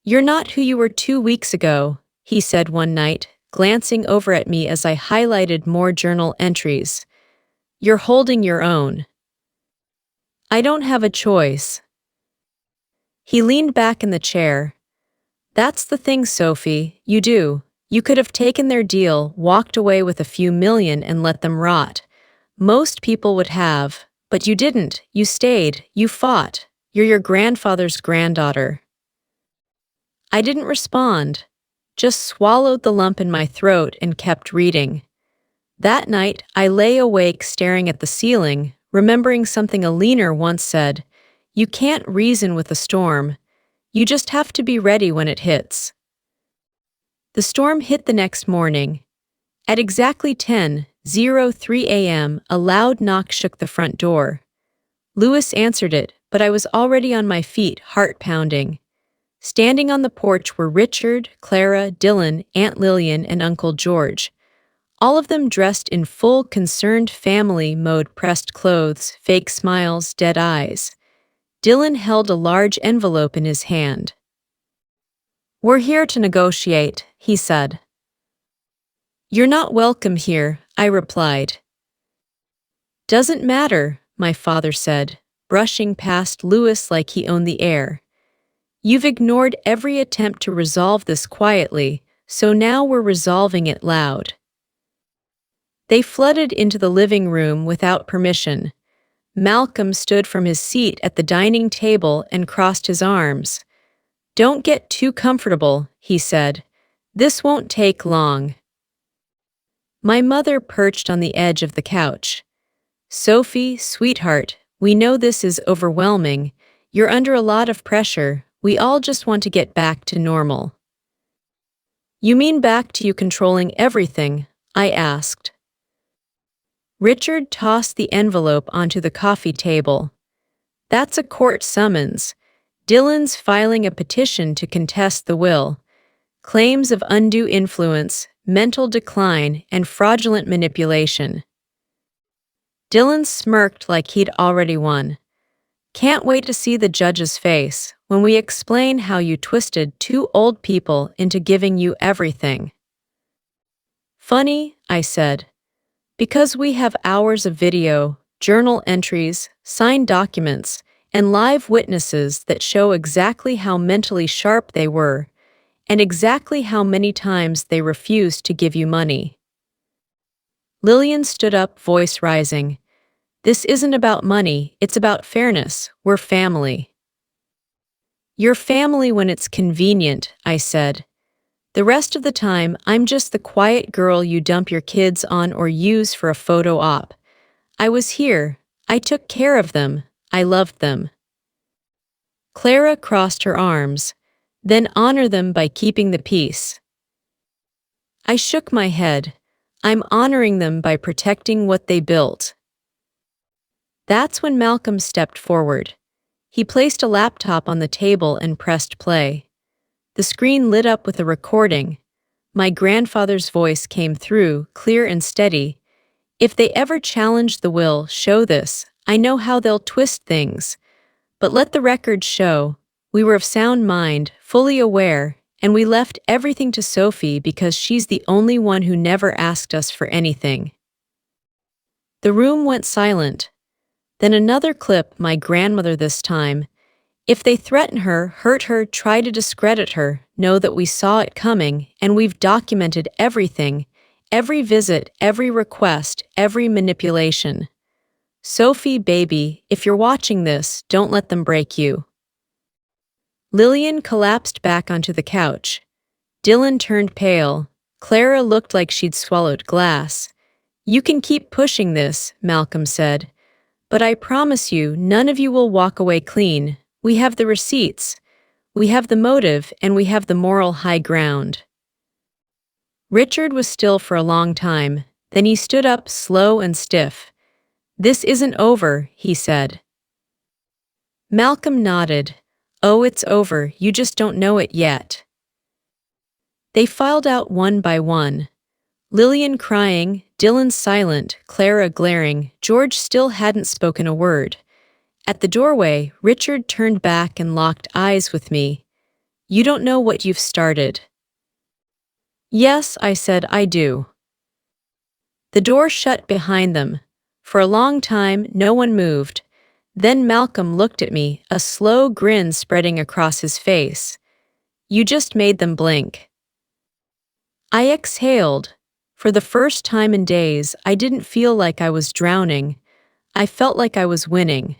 "You're not who you were 2 weeks ago," he said one night, glancing over at me as I highlighted more journal entries. "You're holding your own." "I don't have a choice." He leaned back in the chair. "That's the thing, Sophie, you do. You could have taken their deal, walked away with a few million and let them rot. Most people would have, but you didn't. You stayed. You fought. You're your grandfather's granddaughter." I didn't respond, just swallowed the lump in my throat and kept reading. That night, I lay awake staring at the ceiling, remembering something a leaner once said, "You can't reason with a storm. You just have to be ready when it hits." The storm hit the next morning. At exactly 10:03 a.m., a loud knock shook the front door. Lewis answered it, but I was already on my feet, heart pounding. Standing on the porch were Richard, Clara, Dylan, Aunt Lillian, and Uncle George. All of them dressed in full concerned family mode, pressed clothes, fake smiles, dead eyes. Dylan held a large envelope in his hand. "We're here to negotiate," he said. "You're not welcome here," I replied. "Doesn't matter," my father said, brushing past Lewis like he owned the air. "You've ignored every attempt to resolve this quietly, so now we're resolving it loud." They flooded into the living room without permission. Malcolm stood from his seat at the dining table and crossed his arms. "Don't get too comfortable," he said. "This won't take long." My mother perched on the edge of the couch. "Sophie, sweetheart, we know this is overwhelming. You're under a lot of pressure. We all just want to get back to normal." "You mean back to you controlling everything?" I asked. Richard tossed the envelope onto the coffee table. "That's a court summons. Dylan's filing a petition to contest the will. Claims of undue influence, mental decline, and fraudulent manipulation." Dylan smirked like he'd already won. "Can't wait to see the judge's face when we explain how you twisted two old people into giving you everything." "Funny," I said. "Because we have hours of video, journal entries, signed documents, and live witnesses that show exactly how mentally sharp they were, and exactly how many times they refused to give you money." Lillian stood up, voice rising. "This isn't about money, it's about fairness. We're family." "You're family when it's convenient," I said. "The rest of the time, I'm just the quiet girl you dump your kids on or use for a photo op. I was here. I took care of them. I loved them." Clara crossed her arms. "Then honor them by keeping the peace." I shook my head. "I'm honoring them by protecting what they built." That's when Malcolm stepped forward. He placed a laptop on the table and pressed play. The screen lit up with a recording. My grandfather's voice came through, clear and steady. "If they ever challenge the will, show this. I know how they'll twist things. But let the record show. We were of sound mind, fully aware, and we left everything to Sophie because she's the only one who never asked us for anything." The room went silent. Then another clip, my grandmother this time. "If they threaten her, hurt her, try to discredit her, know that we saw it coming, and we've documented everything, every visit, every request, every manipulation. Sophie, baby, if you're watching this, don't let them break you." Lillian collapsed back onto the couch. Dylan turned pale. Clara looked like she'd swallowed glass. "You can keep pushing this," Malcolm said. "But I promise you, none of you will walk away clean. We have the receipts. We have the motive, and we have the moral high ground." Richard was still for a long time. Then he stood up, slow and stiff. "This isn't over," he said. Malcolm nodded. "Oh, it's over. You just don't know it yet." They filed out one by one. Lillian crying, Dylan silent, Clara glaring, George still hadn't spoken a word. At the doorway, Richard turned back and locked eyes with me. "You don't know what you've started." "Yes," I said, "I do." The door shut behind them. For a long time, no one moved. Then Malcolm looked at me, a slow grin spreading across his face. "You just made them blink." I exhaled. For the first time in days, I didn't feel like I was drowning. I felt like I was winning.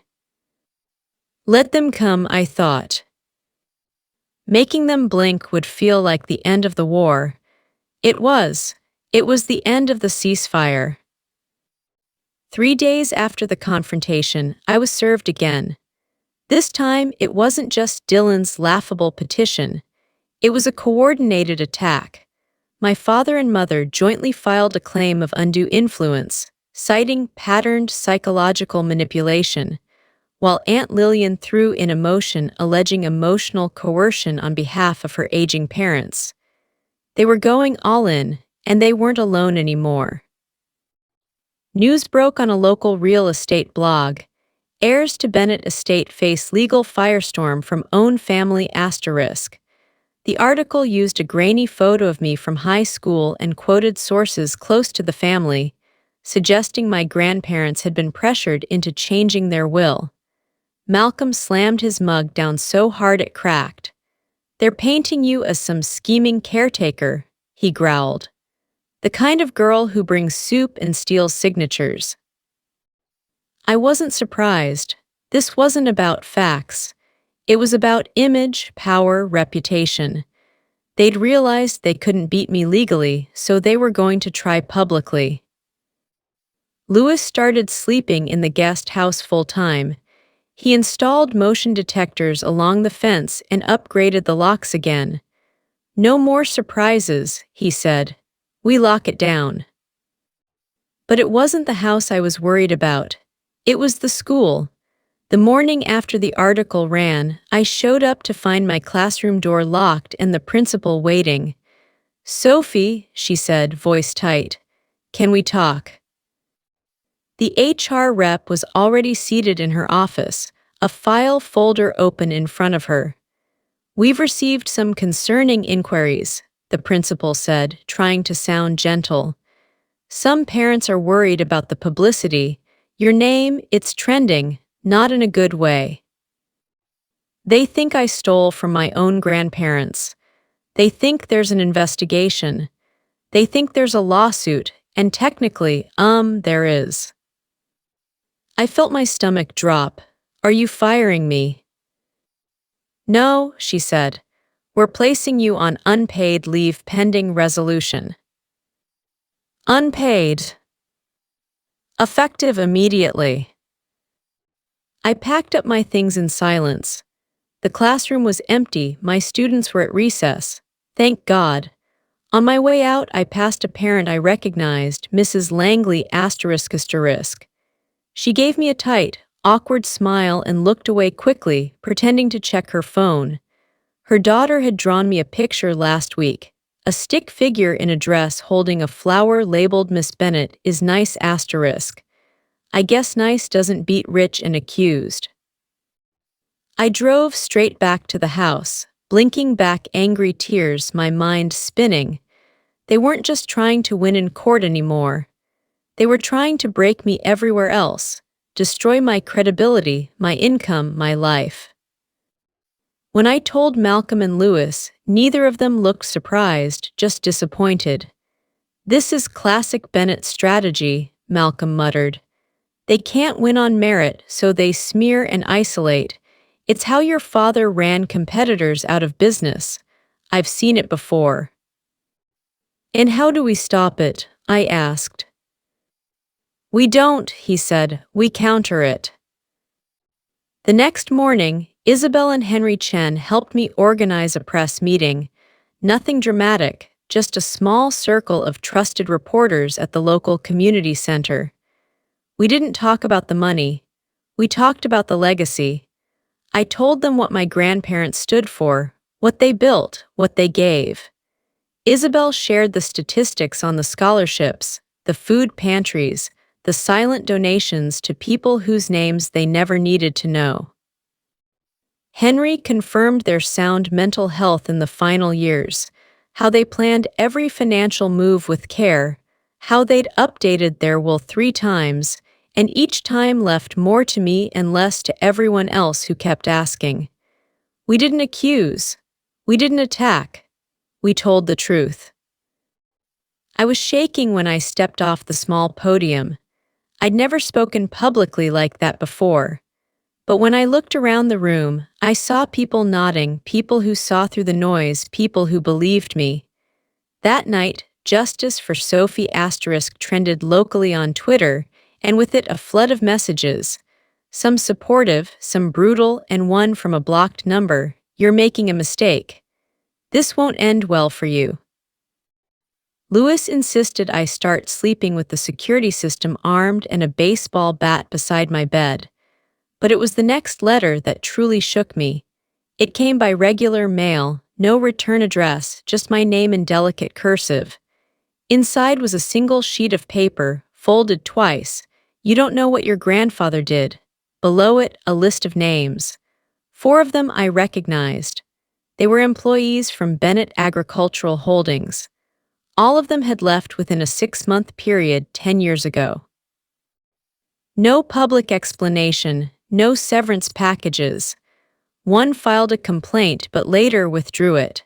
Let them come, I thought. Making them blink would feel like the end of the war. It was. It was the end of the ceasefire. 3 days after the confrontation, I was served again. This time, it wasn't just Dylan's laughable petition. It was a coordinated attack. My father and mother jointly filed a claim of undue influence, citing patterned psychological manipulation, while Aunt Lillian threw in a motion alleging emotional coercion on behalf of her aging parents. They were going all in, and they weren't alone anymore. News broke on a local real estate blog. Heirs to Bennett estate face legal firestorm from own family *. The article used a grainy photo of me from high school and quoted sources close to the family, suggesting my grandparents had been pressured into changing their will. Malcolm slammed his mug down so hard it cracked. "They're painting you as some scheming caretaker," he growled. "The kind of girl who brings soup and steals signatures." I wasn't surprised. This wasn't about facts. It was about image, power, reputation. They'd realized they couldn't beat me legally, so they were going to try publicly. Lewis started sleeping in the guest house full-time. He installed motion detectors along the fence and upgraded the locks again. "No more surprises," he said. "We lock it down." But it wasn't the house I was worried about. It was the school. The morning after the article ran, I showed up to find my classroom door locked and the principal waiting. "Sophie," she said, voice tight, "can we talk?" The HR rep was already seated in her office, a file folder open in front of her. "We've received some concerning inquiries," the principal said, trying to sound gentle. "Some parents are worried about the publicity. Your name, it's trending, not in a good way. They think I stole from my own grandparents. They think there's an investigation. They think there's a lawsuit, and technically, there is." I felt my stomach drop. "Are you firing me?" "No," she said. "We're placing you on unpaid leave pending resolution." Unpaid. Effective immediately. I packed up my things in silence. The classroom was empty, my students were at recess. Thank God. On my way out, I passed a parent I recognized, Mrs. Langley ***. She gave me a tight, awkward smile and looked away quickly, pretending to check her phone. Her daughter had drawn me a picture last week. A stick figure in a dress holding a flower labeled "Miss Bennet is nice ***. I guess nice doesn't beat rich and accused. I drove straight back to the house, blinking back angry tears, my mind spinning. They weren't just trying to win in court anymore. They were trying to break me everywhere else, destroy my credibility, my income, my life. When I told Malcolm and Lewis, neither of them looked surprised, just disappointed. "This is classic Bennett strategy," Malcolm muttered. "They can't win on merit, so they smear and isolate. It's how your father ran competitors out of business. I've seen it before." "And how do we stop it?" I asked. "We don't," he said. "We counter it." The next morning, Isabel and Henry Chen helped me organize a press meeting. Nothing dramatic, just a small circle of trusted reporters at the local community center. We didn't talk about the money. We talked about the legacy. I told them what my grandparents stood for, what they built, what they gave. Isabel shared the statistics on the scholarships, the food pantries, the silent donations to people whose names they never needed to know. Henry confirmed their sound mental health in the final years, how they planned every financial move with care, how they'd updated their will 3 times, and each time left more to me and less to everyone else who kept asking. We didn't accuse. We didn't attack. We told the truth. I was shaking when I stepped off the small podium. I'd never spoken publicly like that before. But when I looked around the room, I saw people nodding, people who saw through the noise, people who believed me. That night, Justice for Sophie * trended locally on Twitter, and with it a flood of messages. Some supportive, some brutal, and one from a blocked number. "You're making a mistake. This won't end well for you." Lewis insisted I start sleeping with the security system armed and a baseball bat beside my bed. But it was the next letter that truly shook me. It came by regular mail, no return address, just my name in delicate cursive. Inside was a single sheet of paper, folded twice. "You don't know what your grandfather did." Below it, a list of names. 4 of them I recognized. They were employees from Bennett Agricultural Holdings. All of them had left within a 6-month period 10 years ago. No public explanation, no severance packages. One filed a complaint but later withdrew it.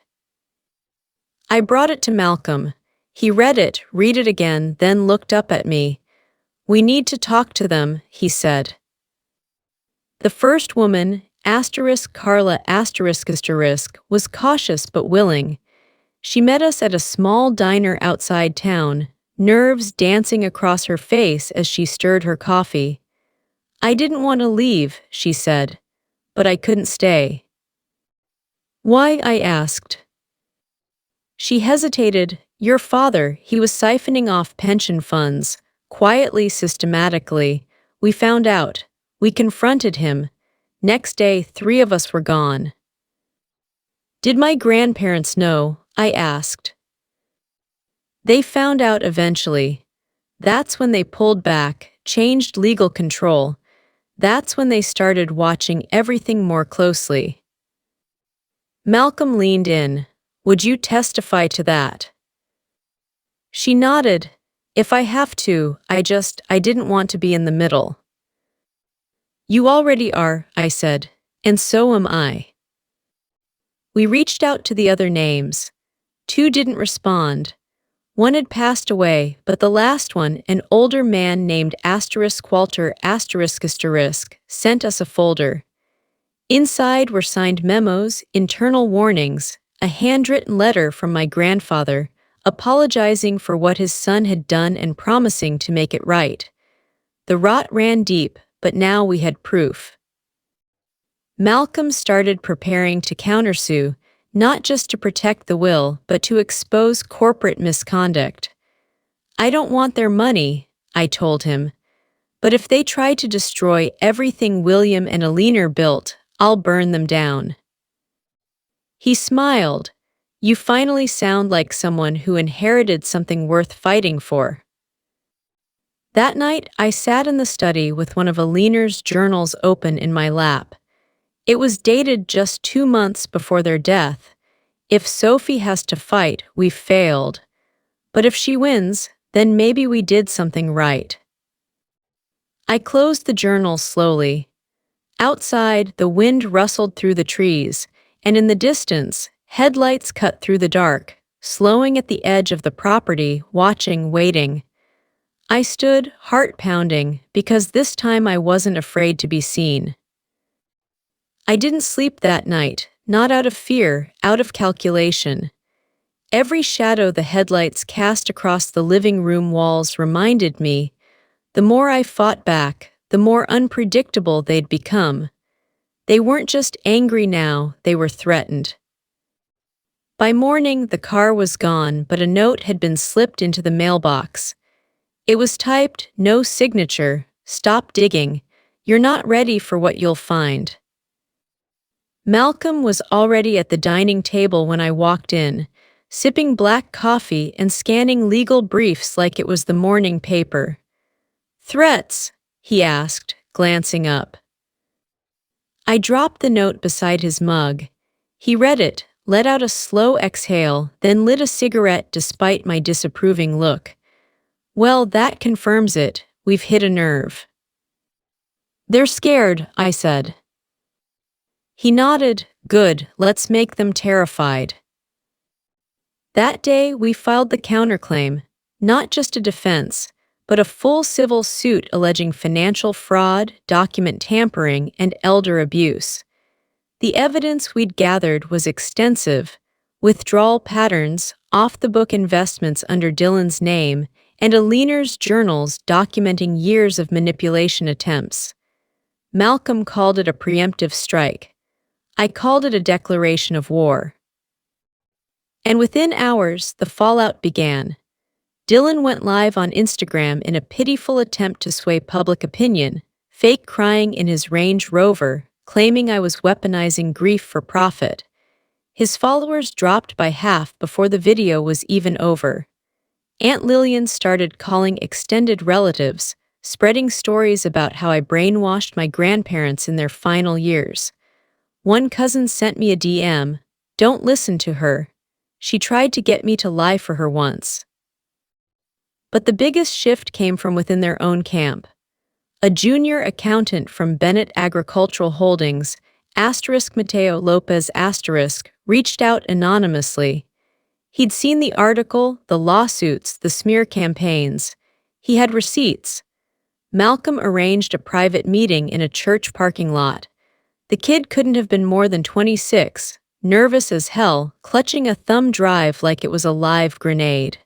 I brought it to Malcolm. He read it again, then looked up at me. "We need to talk to them," he said. The first woman, Carla was cautious but willing. She met us at a small diner outside town, nerves dancing across her face as she stirred her coffee. "I didn't want to leave," she said, "but I couldn't stay." "Why?" I asked. She hesitated. "Your father, he was siphoning off pension funds, quietly, systematically. We found out. We confronted him. Next day, 3 of us were gone." "Did my grandparents know?" I asked. "They found out eventually. That's when they pulled back, changed legal control. That's when they started watching everything more closely." Malcolm leaned in. "Would you testify to that?" She nodded. "If I have to, I didn't want to be in the middle." "You already are," I said, "and so am I." We reached out to the other names. 2 didn't respond. One had passed away, but the last one, an older man named Walter sent us a folder. Inside were signed memos, internal warnings, a handwritten letter from my grandfather, apologizing for what his son had done and promising to make it right. The rot ran deep, but now we had proof. Malcolm started preparing to countersue, not just to protect the will, but to expose corporate misconduct. "I don't want their money," I told him, "but if they try to destroy everything William and Alina built, I'll burn them down." He smiled. "You finally sound like someone who inherited something worth fighting for." That night, I sat in the study with one of Alina's journals open in my lap. It was dated just 2 months before their death. "If Sophie has to fight, we've failed. But if she wins, then maybe we did something right." I closed the journal slowly. Outside, the wind rustled through the trees, and in the distance, headlights cut through the dark, slowing at the edge of the property, watching, waiting. I stood, heart pounding, because this time I wasn't afraid to be seen. I didn't sleep that night, not out of fear, out of calculation. Every shadow the headlights cast across the living room walls reminded me, the more I fought back, the more unpredictable they'd become. They weren't just angry now, they were threatened. By morning, the car was gone, but a note had been slipped into the mailbox. It was typed, "No signature, stop digging, you're not ready for what you'll find." Malcolm was already at the dining table when I walked in, sipping black coffee and scanning legal briefs like it was the morning paper. "Threats?" he asked, glancing up. I dropped the note beside his mug. He read it, let out a slow exhale, then lit a cigarette despite my disapproving look. "Well, that confirms it. We've hit a nerve." "They're scared," I said. He nodded. "Good, let's make them terrified." That day, we filed the counterclaim, not just a defense, but a full civil suit alleging financial fraud, document tampering, and elder abuse. The evidence we'd gathered was extensive: withdrawal patterns, off-the-book investments under Dylan's name, and Alina's journals documenting years of manipulation attempts. Malcolm called it a preemptive strike. I called it a declaration of war. And within hours, the fallout began. Dylan went live on Instagram in a pitiful attempt to sway public opinion, fake crying in his Range Rover, claiming I was weaponizing grief for profit. His followers dropped by half before the video was even over. Aunt Lillian started calling extended relatives, spreading stories about how I brainwashed my grandparents in their final years. One cousin sent me a DM. Don't listen to her. She tried to get me to lie for her once. But the biggest shift came from within their own camp. A junior accountant from Bennett Agricultural Holdings, Mateo Lopez reached out anonymously. He'd seen the article, the lawsuits, the smear campaigns. He had receipts. Malcolm arranged a private meeting in a church parking lot. The kid couldn't have been more than 26, nervous as hell, clutching a thumb drive like it was a live grenade.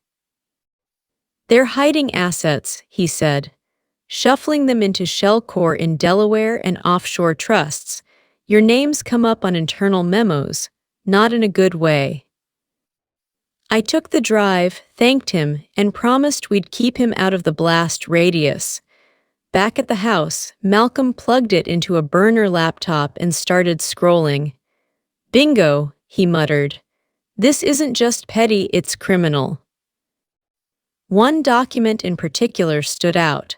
"They're hiding assets," he said, "shuffling them into shell core in Delaware and offshore trusts. Your names come up on internal memos, not in a good way." I took the drive, thanked him, and promised we'd keep him out of the blast radius. Back at the house, Malcolm plugged it into a burner laptop and started scrolling. "Bingo," he muttered. "This isn't just petty, it's criminal." One document in particular stood out: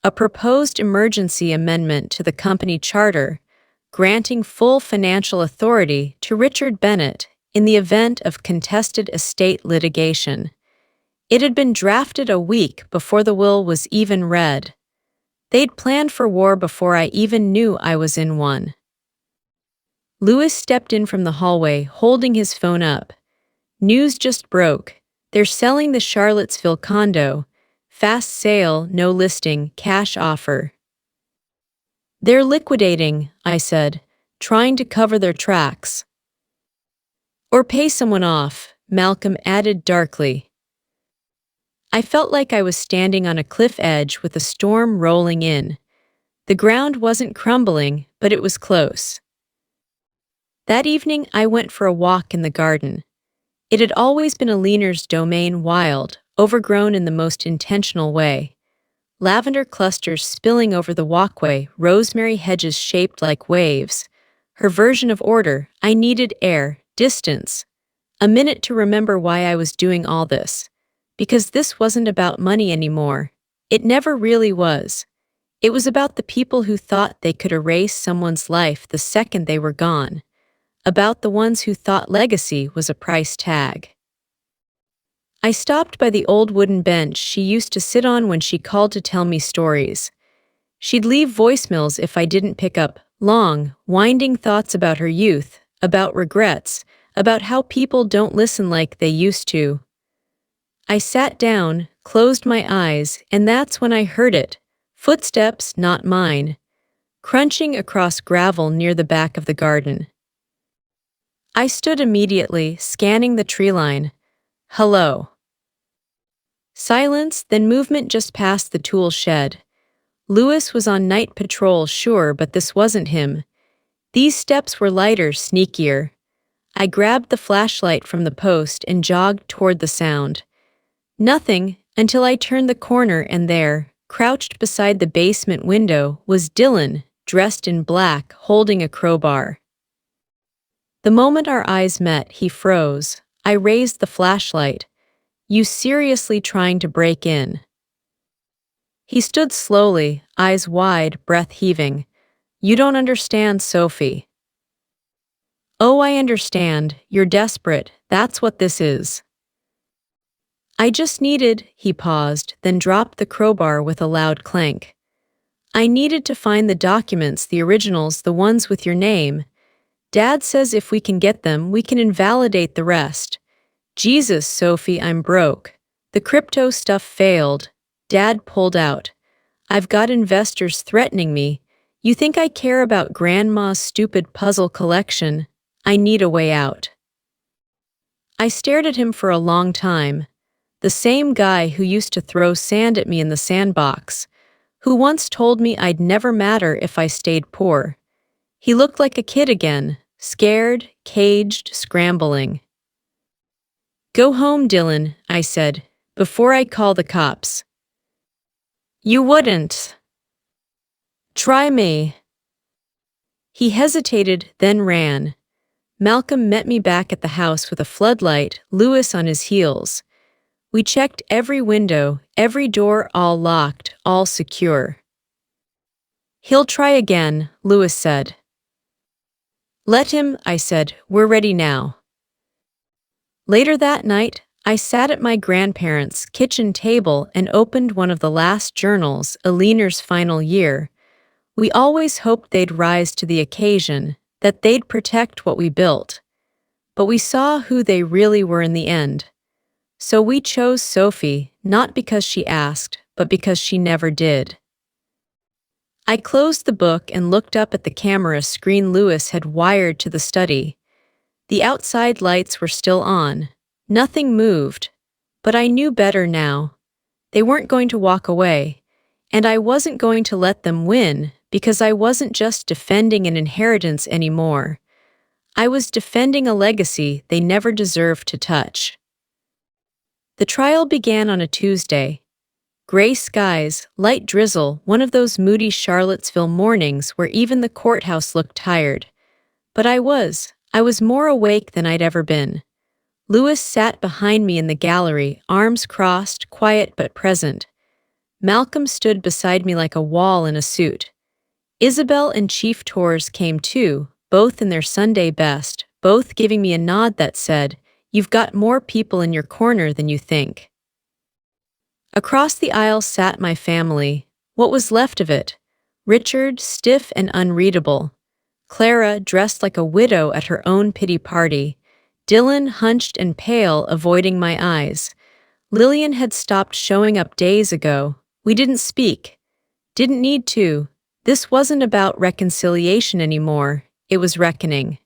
a proposed emergency amendment to the company charter, granting full financial authority to Richard Bennett in the event of contested estate litigation. It had been drafted a week before the will was even read. They'd planned for war before I even knew I was in one. Lewis stepped in from the hallway, holding his phone up. "News just broke. They're selling the Charlottesville condo. Fast sale, no listing, cash offer." "They're liquidating," I said, trying to cover their tracks. "Or pay someone off," Malcolm added darkly. I felt like I was standing on a cliff edge with a storm rolling in. The ground wasn't crumbling, but it was close. That evening, I went for a walk in the garden. It had always been a leaner's domain, wild, overgrown in the most intentional way. Lavender clusters spilling over the walkway, rosemary hedges shaped like waves. Her version of order. I needed air, distance. A minute to remember why I was doing all this. Because this wasn't about money anymore. It never really was. It was about the people who thought they could erase someone's life the second they were gone. About the ones who thought legacy was a price tag. I stopped by the old wooden bench she used to sit on when she called to tell me stories. She'd leave voicemails if I didn't pick up, long, winding thoughts about her youth, about regrets, about how people don't listen like they used to. I sat down, closed my eyes, and that's when I heard it. Footsteps, not mine, crunching across gravel near the back of the garden. I stood immediately, scanning the tree line. "Hello." Silence, then movement just past the tool shed. Lewis was on night patrol, sure, but this wasn't him. These steps were lighter, sneakier. I grabbed the flashlight from the post and jogged toward the sound. Nothing, until I turned the corner and there, crouched beside the basement window, was Dylan, dressed in black, holding a crowbar. The moment our eyes met, he froze. I raised the flashlight. "You seriously trying to break in?" He stood slowly, eyes wide, breath heaving. "You don't understand, Sophie." "Oh, I understand. You're desperate. That's what this is." I just needed, he paused, then dropped the crowbar with a loud clank. "I needed to find the documents, the originals, the ones with your name. Dad says if we can get them, we can invalidate the rest. Jesus, Sophie, I'm broke. The crypto stuff failed. Dad pulled out. I've got investors threatening me. You think I care about Grandma's stupid puzzle collection? I need a way out." I stared at him for a long time. The same guy who used to throw sand at me in the sandbox, who once told me I'd never matter if I stayed poor. He looked like a kid again, scared, caged, scrambling. "Go home, Dylan," I said, "before I call the cops." "You wouldn't." "Try me." He hesitated, then ran. Malcolm met me back at the house with a floodlight, Lewis on his heels. We checked every window, every door, all locked, all secure. "He'll try again," Lewis said. "Let him," I said. "We're ready now." Later that night, I sat at my grandparents' kitchen table and opened one of the last journals, Aliner's final year. We always hoped they'd rise to the occasion, that they'd protect what we built. But we saw who they really were in the end. So we chose Sophie, not because she asked, but because she never did. I closed the book and looked up at the camera screen Lewis had wired to the study. The outside lights were still on. Nothing moved. But I knew better now. They weren't going to walk away. And I wasn't going to let them win, because I wasn't just defending an inheritance anymore. I was defending a legacy they never deserved to touch. The trial began on a Tuesday. Gray skies, light drizzle, one of those moody Charlottesville mornings where even the courthouse looked tired. But I was more awake than I'd ever been. Lewis sat behind me in the gallery, arms crossed, quiet but present. Malcolm stood beside me like a wall in a suit. Isabel and Chief Torres came too, both in their Sunday best, both giving me a nod that said, "You've got more people in your corner than you think." Across the aisle sat my family, what was left of it. Richard, stiff and unreadable. Clara, dressed like a widow at her own pity party. Dylan, hunched and pale, avoiding my eyes. Lillian had stopped showing up days ago. We didn't speak. Didn't need to. This wasn't about reconciliation anymore. It was reckoning.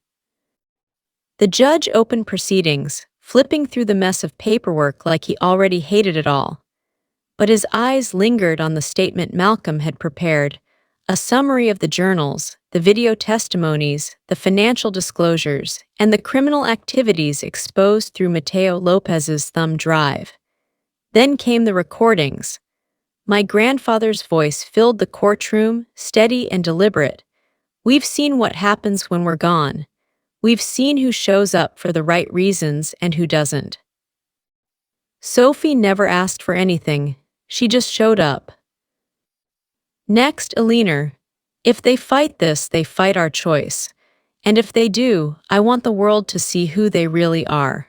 The judge opened proceedings, flipping through the mess of paperwork like he already hated it all. But his eyes lingered on the statement Malcolm had prepared, a summary of the journals, the video testimonies, the financial disclosures, and the criminal activities exposed through Mateo Lopez's thumb drive. Then came the recordings. My grandfather's voice filled the courtroom, steady and deliberate. "We've seen what happens when we're gone. We've seen who shows up for the right reasons and who doesn't." Sophie never asked for anything. She just showed up. Next, Aliner. "If they fight this, they fight our choice. And if they do, I want the world to see who they really are."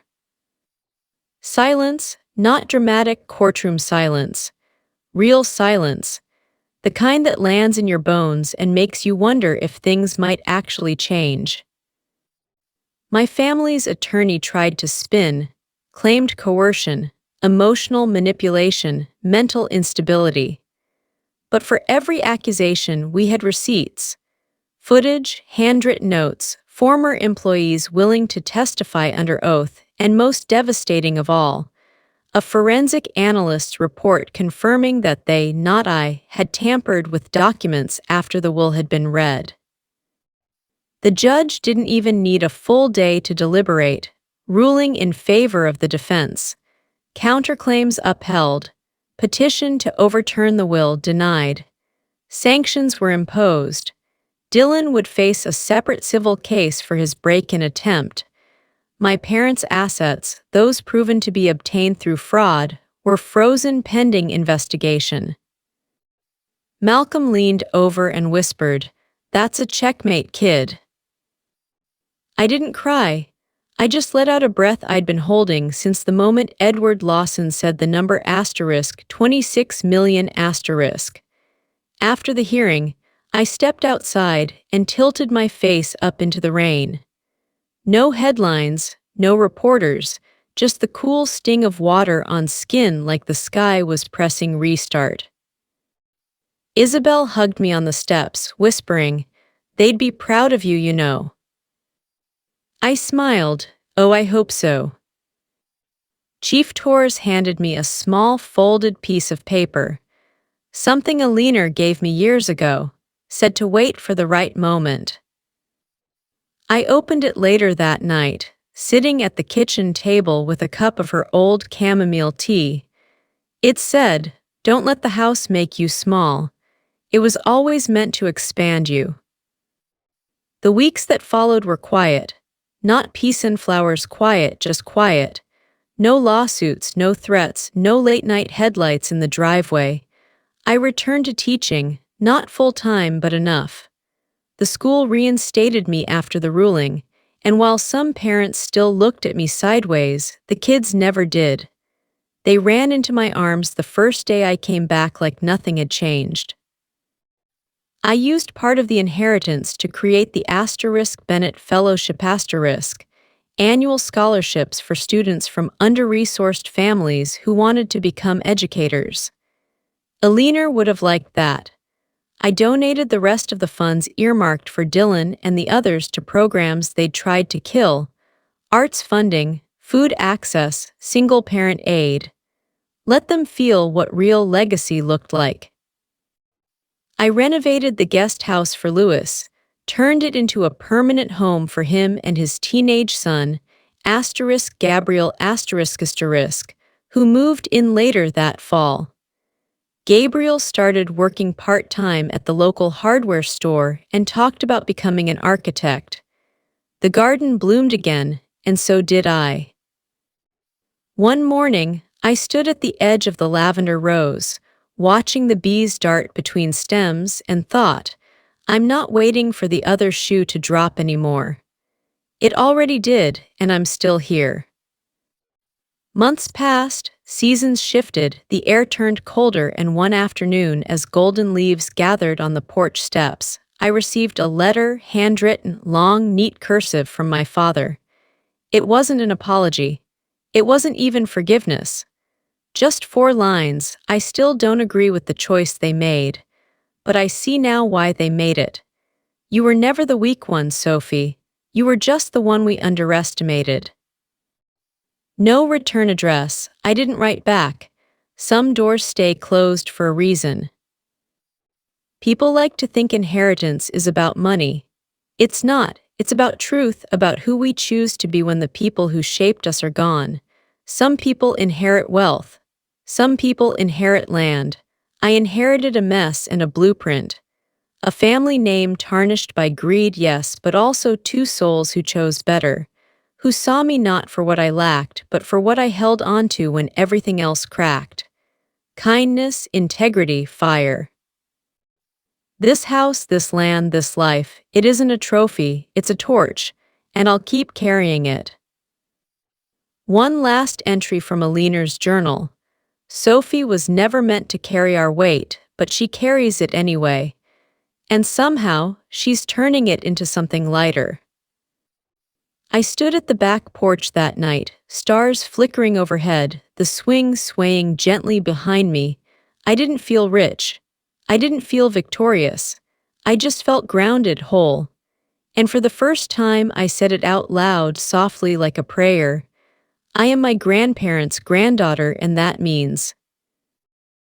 Silence, not dramatic courtroom silence. Real silence. The kind that lands in your bones and makes you wonder if things might actually change. My family's attorney tried to spin, claimed coercion, emotional manipulation, mental instability. But for every accusation, we had receipts. Footage, handwritten notes, former employees willing to testify under oath, and most devastating of all, a forensic analyst's report confirming that they, not I, had tampered with documents after the will had been read. The judge didn't even need a full day to deliberate, ruling in favor of the defense. Counterclaims upheld. Petition to overturn the will denied. Sanctions were imposed. Dylan would face a separate civil case for his break-in attempt. My parents' assets, those proven to be obtained through fraud, were frozen pending investigation. Malcolm leaned over and whispered, "That's a checkmate, kid." I didn't cry. I just let out a breath I'd been holding since the moment Edward Lawson said the number *26 million*. After the hearing, I stepped outside and tilted my face up into the rain. No headlines, no reporters, just the cool sting of water on skin like the sky was pressing restart. Isabel hugged me on the steps, whispering, "They'd be proud of you, you know." I smiled. "Oh, I hope so." Chief Torres handed me a small folded piece of paper. Something Aliner gave me years ago, said to wait for the right moment. I opened it later that night, sitting at the kitchen table with a cup of her old chamomile tea. It said, "Don't let the house make you small. It was always meant to expand you." The weeks that followed were quiet. Not peace and flowers quiet, just quiet. No lawsuits, no threats, no late-night headlights in the driveway. I returned to teaching, not full-time but enough. The school reinstated me after the ruling, And while some parents still looked at me sideways, the kids never did. They ran into my arms the first day I came back like nothing had changed. I used part of the inheritance to create the *Bennett Fellowship annual scholarships for students from under-resourced families who wanted to become educators. Eleanor would have liked that. I donated the rest of the funds earmarked for Dylan and the others to programs they'd tried to kill: arts funding, food access, single-parent aid. Let them feel what real legacy looked like. I renovated the guest house for Lewis, turned it into a permanent home for him and his teenage son, Gabriel *, who moved in later that fall. Gabriel started working part-time at the local hardware store and talked about becoming an architect. The garden bloomed again, and so did I. One morning, I stood at the edge of the lavender rose, watching the bees dart between stems, and thought, I'm not waiting for the other shoe to drop anymore. It already did, and I'm still here. Months passed, seasons shifted, the air turned colder, and one afternoon, as golden leaves gathered on the porch steps, I received a letter, handwritten, long, neat cursive from my father. It wasn't an apology. It wasn't even forgiveness. Just 4 lines. I still don't agree with the choice they made, but I see now why they made it. You were never the weak one, Sophie. You were just the one we underestimated. No return address. I didn't write back. Some doors stay closed for a reason. People like to think inheritance is about money. It's not. It's about truth, about who we choose to be when the people who shaped us are gone. Some people inherit wealth. Some people inherit land. I inherited a mess and a blueprint. A family name tarnished by greed, yes, but also 2 souls who chose better, who saw me not for what I lacked, but for what I held onto when everything else cracked. Kindness, integrity, fire. This house, this land, this life, it isn't a trophy, it's a torch, and I'll keep carrying it. One last entry from Eleanor's journal. Sophie was never meant to carry our weight, but she carries it anyway. And somehow, she's turning it into something lighter. I stood at the back porch that night, stars flickering overhead, the swing swaying gently behind me. I didn't feel rich. I didn't feel victorious. I just felt grounded, whole. And for the first time, I said it out loud, softly like a prayer. I am my grandparents' granddaughter, and that means